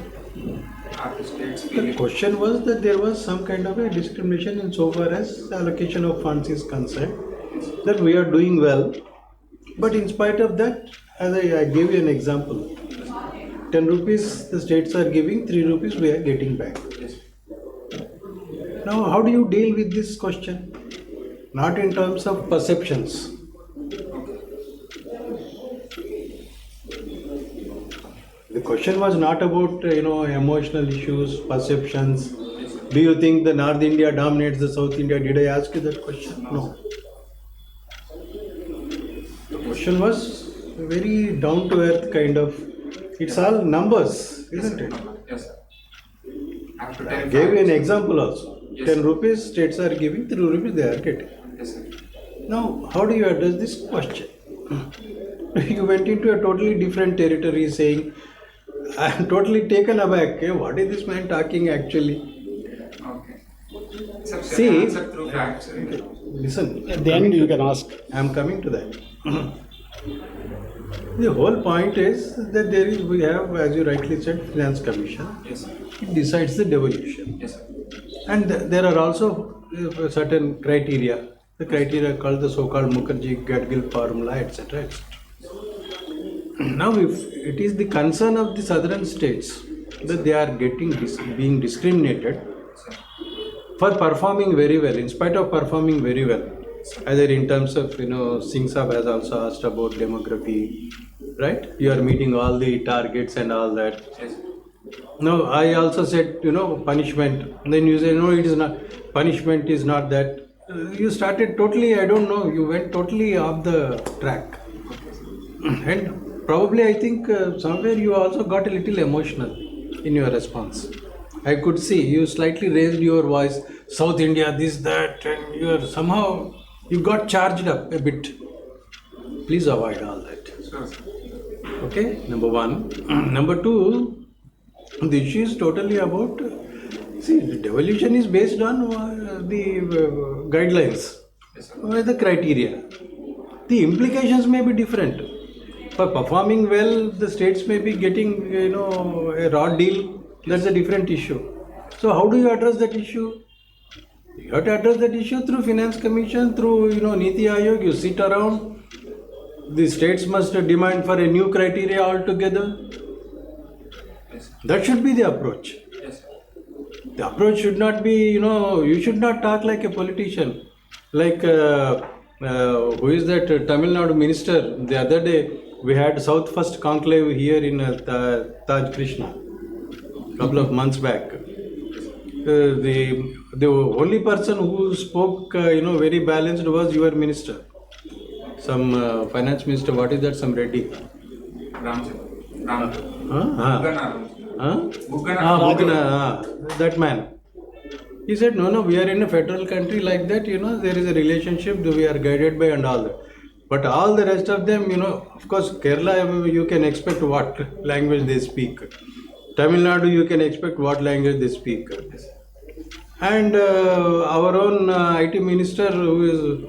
Are the states The feeling? question was that there was some kind of a discrimination insofar as allocation of funds is concerned, that we are doing well, but in spite of that, as I gave you an example, 10 rupees the states are giving, 3 rupees we are getting back. Yes. Now, how do you deal with this question? Not in terms of perceptions. The question was not about emotional issues, perceptions. Do you think the North India dominates the South India? Did I ask you that question? No. The question was very down to earth kind of. It's all numbers, isn't it? Yes, sir. After I 10 gave you an facts. example also. Yes, 10 sir. rupees states are giving, 3 rupees they are getting. Yes, sir. Now, how do you address this question? You went into a totally different territory saying, I am totally taken aback. What is this man talking actually? Okay. Sir, shall See- I answer through facts? Listen, At the end, you can ask. I am coming to that. The whole point is that we have, as you rightly said, Finance Commission. Yes, sir. It decides the devolution. Yes, sir. And there are also certain criteria. The criteria called the so-called Mukherjee-Gadgil formula, etc., etc. Now, if it is the concern of the southern states that they are being discriminated for performing very well, in spite of performing very well, either in terms of, Singh Saab has also asked about demography, right? You are meeting all the targets and all that. Yes, sir. No, I also said, punishment. Then you say, no, it is not. Punishment is not that. You started totally, I don't know, you went totally off the track. And probably, I think somewhere you also got a little emotional in your response. I could see you slightly raised your voice, South India, this, that, and you got charged up a bit. Please avoid all that. Sure, sir. Okay, number one. Number two, the issue is totally about, the devolution is based on the guidelines, Yes, sir. or the criteria. The implications may be different. For performing well, the states may be getting, a raw deal. That's a different issue. So how do you address that issue? You have to address that issue through Finance Commission, through, Niti Aayog. You sit around. The states must demand for a new criteria altogether. Yes, sir. That should be the approach. Yes, sir. The approach should not be, you should not talk like a politician. Like, who is that Tamil Nadu minister? The other day, we had South First Conclave here in Taj Krishna, couple of months back. The only person who spoke, very balanced was your minister. Some finance minister, what is that? Some Reddy. Ram, sir. Ram. Huh? Huh? Buggana. That man. He said, no, we are in a federal country like that, there is a relationship, we are guided by and all that. But all the rest of them, of course, Kerala, you can expect what language they speak. Tamil Nadu, you can expect what language they speak. And our own IT minister, who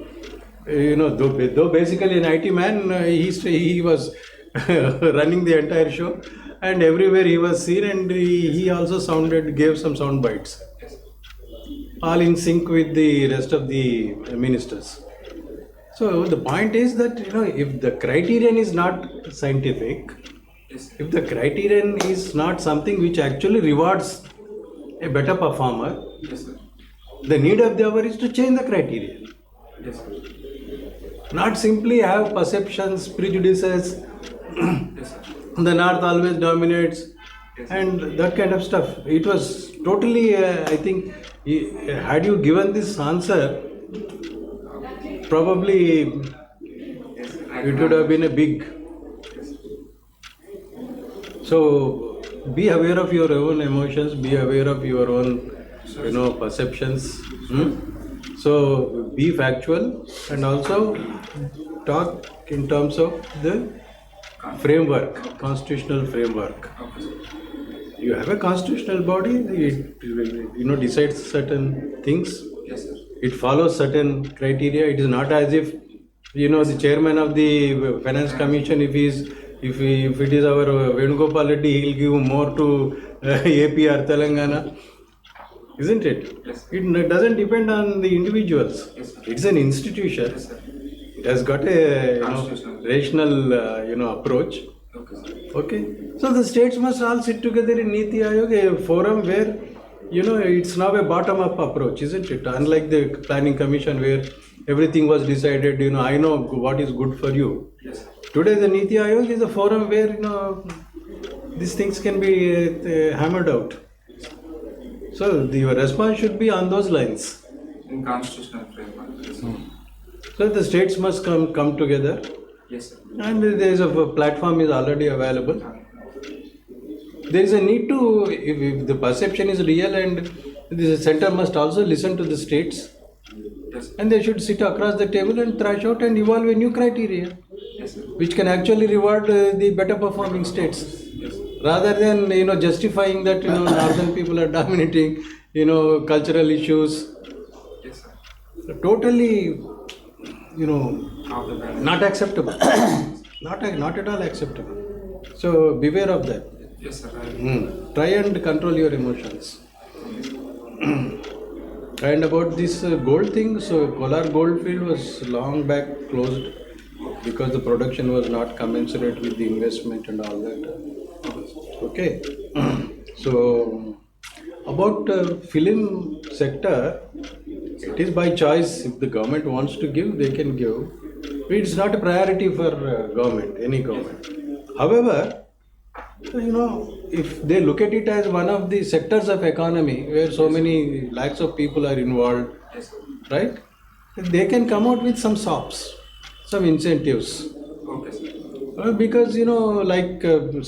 is, though basically an IT man, he was running the entire show. And everywhere he was seen, and he also gave some sound bites, all in sync with the rest of the ministers. So the point is that, if the criterion is not scientific, Yes, sir. if the criterion is not something which actually rewards a better performer, Yes, sir. the need of the hour is to change the criterion. Yes, sir. Not simply have perceptions, prejudices, Yes, sir. the north always dominates, Yes. and that kind of stuff. It was totally, I think, had you given this answer, probably Yes, sir. I it would have been a big. So be aware of your own emotions, be aware of your own, perceptions. So be factual and also talk in terms of the framework, constitutional framework. Okay, sir. You have a constitutional body, it decides certain things. Yes, sir. It follows certain criteria. It is not as if the chairman of the finance commission, if it is our Venugopal Reddy, he'll give more to AP or Telangana, isn't it? Yes. It doesn't depend on the individuals. Yes, sir. It's an institution. Yes, sir. It has got a Constitutional. rational approach. Okay, sir. Okay, so the states must all sit together in Niti Ayog, a forum where, it's now a bottom-up approach, isn't it? Unlike the planning commission where everything was decided, I know what is good for you. Yes, sir. Today the Niti Ayog is a forum where, these things can be hammered out. So your response should be on those lines. In constitutional framework. Yes, sir. So the states must come together, Yes, sir. and there is a platform is already available. There is a need to, if the perception is real, and the center must also listen to the states, Yes, sir. and they should sit across the table and thrash out and evolve a new criteria Yes, sir. which can actually reward the better performing states, Yes, sir. rather than justifying that northern people are dominating, cultural issues. Yes, sir. Totally, Of the balance. not acceptable. not at all acceptable. So beware of that. Yes, sir. Try and control your emotions. And about this gold thing, so Kolar Goldfield was long back closed because the production was not commensurate with the investment and all that. Okay. So about film sector, it is by choice. If the government wants to give, they can give. It's not a priority for government, any government. However, if they look at it as one of the sectors of economy where so many lakhs of people are involved, Yes, sir. right? They can come out with some SOPs, some incentives. Okay, sir. Because,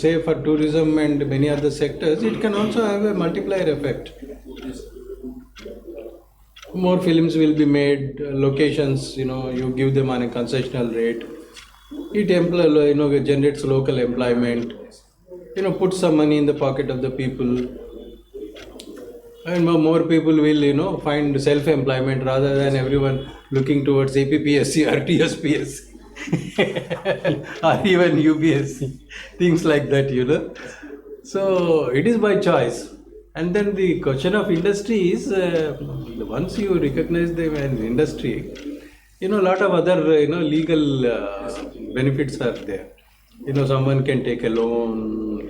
say for tourism and many other sectors, it can also have a multiplier effect. Yes, sir. More films will be made, locations, you give them on a concessional rate. It generates local employment. Put some money in the pocket of the people, and more people will find self-employment rather than everyone looking towards APPSC or TSPSC or even UPSC, things like that. So it is by choice. And then the question of industry is, once you recognize them as industry, a lot of other legal benefits are there. Someone can take a loan,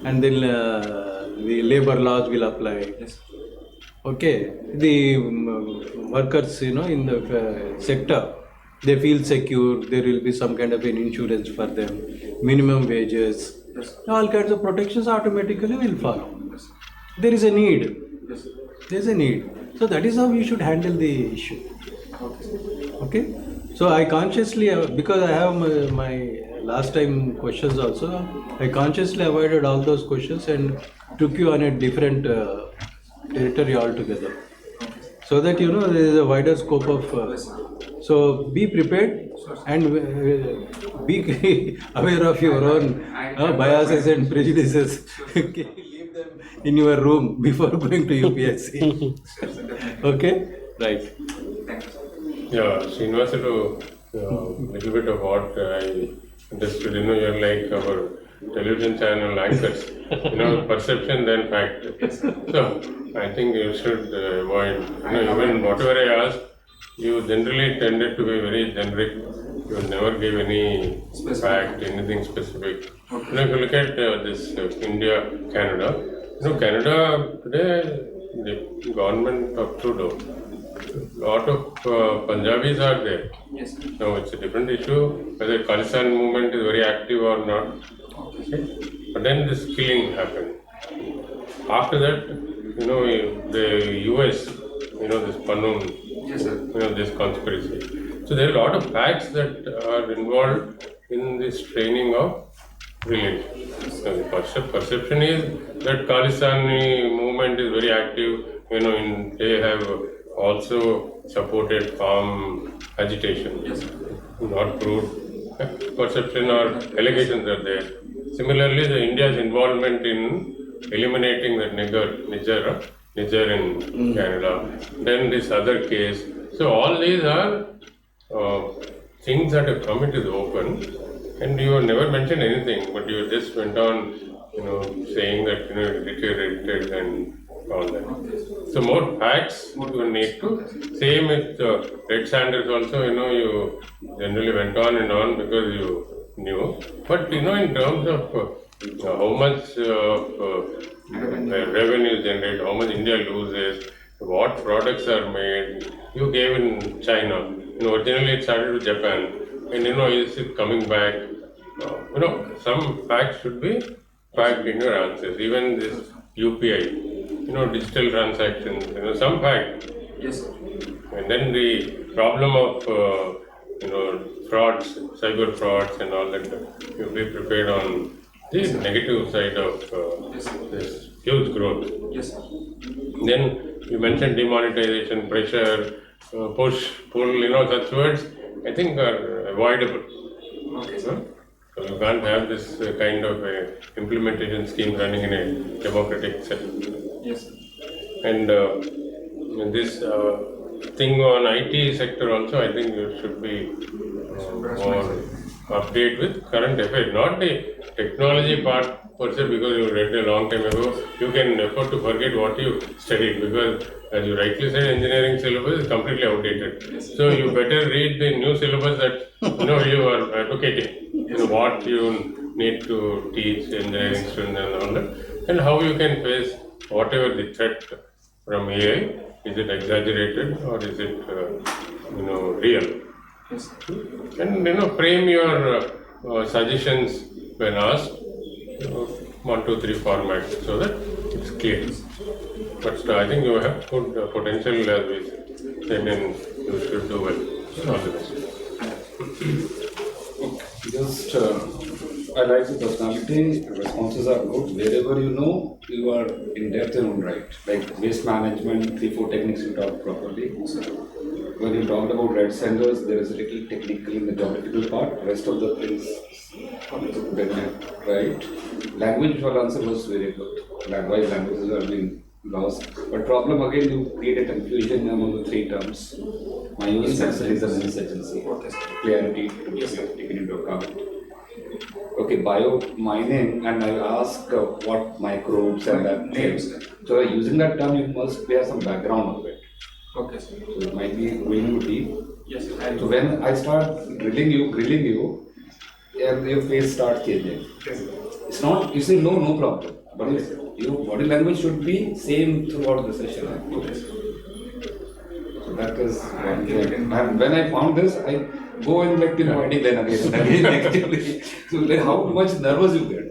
and then the labor laws will apply. Yes. Okay, the workers, in the sector, they feel secure. There will be some kind of an insurance for them, minimum wages, Yes. all kinds of protections automatically will follow. Yes. There is a need. Yes, sir. There is a need. So that is how you should handle the issue. Okay, sir. Okay. So I consciously, because I have my last time questions also, I consciously avoided all those questions and took you on a different territory altogether. So that there is a wider scope of. So be prepared and be aware of your own biases and prejudices. Okay, leave them in your room before going to UPSC. Sure, sir. Definitely. Okay, right. Thank you, sir. Yeah, Srinivasulu, little bit of what I understood, you're like our television channel anchors, perception then fact. So I think you should avoid, even whatever I ask, you generally tended to be very generic. You never gave any fact, anything specific. You know, if you look at this India, Canada, Canada today, the government of Trudeau, lot of Punjabis are there. Yes, sir. Now it's a different issue whether Khalistan movement is very active or not. Okay. But then this killing happened. After that, the US, this Panun, Yes, sir. this conspiracy. So there are a lot of facts that are involved in this training of religion. So the perception is that Khalistani movement is very active. They have also supported farm agitation. Yes, sir. Not proved. Perception or allegations are there. Similarly, the India's involvement in eliminating the Niger in Canada. Then this other case. So all these are things that have come into the open, and you have never mentioned anything, but you just went on, saying that edited and all that. So more facts you need to. Same with Red Sanders also. You generally went on and on because you knew. But in terms of how much revenue generated, how much India loses, what products are made, you gave in China. Originally it started with Japan, and is it coming back? Some facts should be packed in your answers. Even this UPI, digital transactions, some fact. Yes, sir. And then the problem of frauds, cyber frauds, and all that. You be prepared on the negative side of this huge growth. Yes, sir. Then you mentioned demonetization, pressure, push, pull, such words, I think are avoidable. Okay, sir. So you can't have this kind of implementation scheme running in a democratic setting. Yes, sir. And this thing on IT sector also, I think you should be more update with current affairs, not the technology part per se, because you read a long time ago. You can afford to forget what you studied, because as you rightly said, engineering syllabus is completely outdated. So you better read the new syllabus that you are advocating. What you need to teach engineering students and all that, and how you can face whatever the threat from AI. Is it exaggerated or is it real? Yes, sir. And frame your suggestions when asked, 1, 2, 3 format, so that it's clear. But I think you have good potential, as we said, and you should do well. All the best. Just, I like the personality, responses are good. Wherever you are in depth in own right. Like waste management, 3-4 techniques you talk properly. When you talked about red senders, there is a little technical in the geographical part. Rest of the things, right? Language for answer was very good. Likewise, languages are being lost. But problem again, you create a confusion among the 3 terms. My use is a insurgency. Clarity to be taken into account. Okay, bio mining, and I ask what microbes and that names. So using that term, you must have some background of it. Okay, sir. So it might be going too deep. Yes, sir. So when I start grilling you, and your face starts changing. Yes, sir. It's not, you say no problem. But your body language should be same throughout the session. Okay, sir. So that is one thing. And when I found this, I go and like body then again actually. So like how much nervous you get.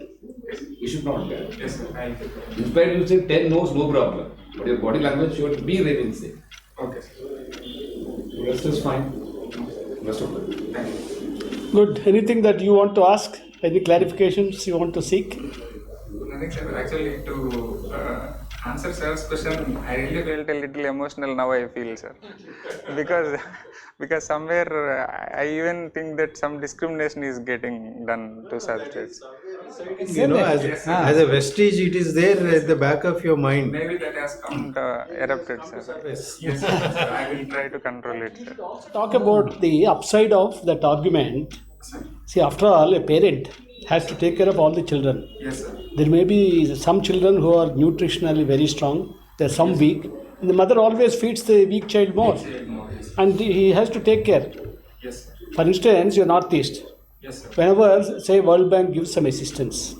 You should not get. Yes, sir. Thank you. In fact, you say 10 no's, no problem. But your body language should be very same. Okay, sir. Rest is fine. Rest of it. Thank you. Good. Anything that you want to ask? Any clarifications you want to seek? Nothing, sir. Actually, to answer sir's question, I really felt a little emotional now. I feel, sir, because somewhere I even think that some discrimination is getting done to such states. As a vestige, it is there at the back of your mind. Maybe that has come erupted, sir. Yes, sir. I will try to control it, sir. Talk about the upside of that argument. See, after all, a parent has to take care of all the children. Yes, sir. There may be some children who are nutritionally very strong, there are some weak, and the mother always feeds the weak child more. Yes, Yes. and he has to take care. Yes, sir. For instance, your Northeast, Yes, sir. whenever say World Bank gives some assistance,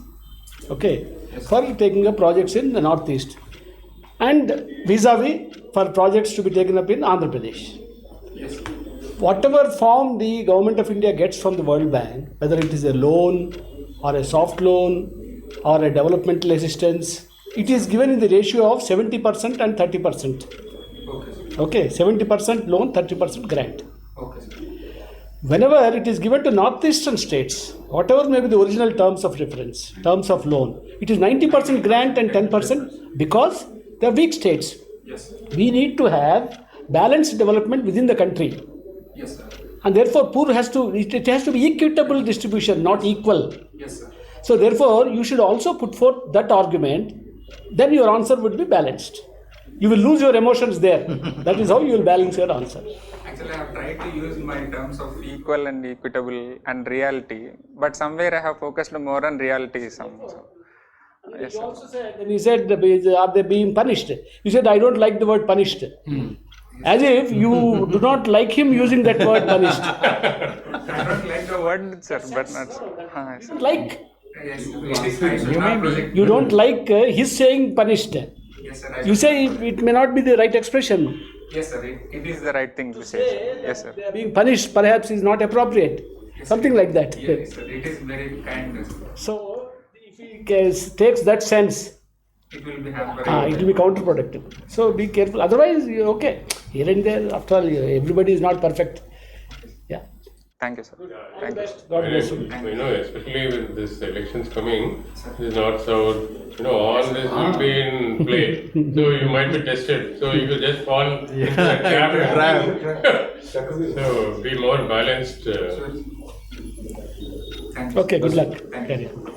okay, Yes. for taking up projects in the Northeast, and vis-a-vis for projects to be taken up in Andhra Pradesh. Yes, sir. Whatever form the government of India gets from the World Bank, whether it is a loan or a soft loan or a developmental assistance, it is given in the ratio of 70% and 30%. Okay, sir. Okay, 70% loan, 30% grant. Okay, sir. Whenever it is given to northeastern states, whatever may be the original terms of reference, terms of loan, it is 90% grant and 10% because they are weak states. Yes, sir. We need to have balanced development within the country. Yes, sir. And therefore, poor has to, it has to be equitable distribution, not equal. Yes, sir. So therefore, you should also put forth that argument, then your answer would be balanced. You will lose your emotions there. That is how you will balance your answer. Actually, I have tried to use my terms of Equal and equitable and reality, but somewhere I have focused more on reality. So. Yes, You sir. also said, then he said, are they being punished? You said, I don't like the word punished. As if you do not like him using that word punished. I don't like The word, sir, but not. You don't like, yes, it is I should not project. you don't like his saying punished. Yes, sir. I You should say not- it may not be the right expression. Yes, sir. It is the right thing to say. Yes, sir. They are being punished perhaps is not appropriate. Yes, Something sir. like that. Yes, sir. It is very kind. Sir. So if he takes that sense, It will be hampering. it will be counterproductive. So be careful. Otherwise, you're okay. Here and there, after all, everybody is not perfect. Yeah. Thank you, sir. Thank you. God bless you. You know, especially with this elections coming, this north south, you know, all this will be in play. So you might be tested. So you will just fall into that trap. So be more balanced. Thank you. Okay, good luck. Thank you. Carry on.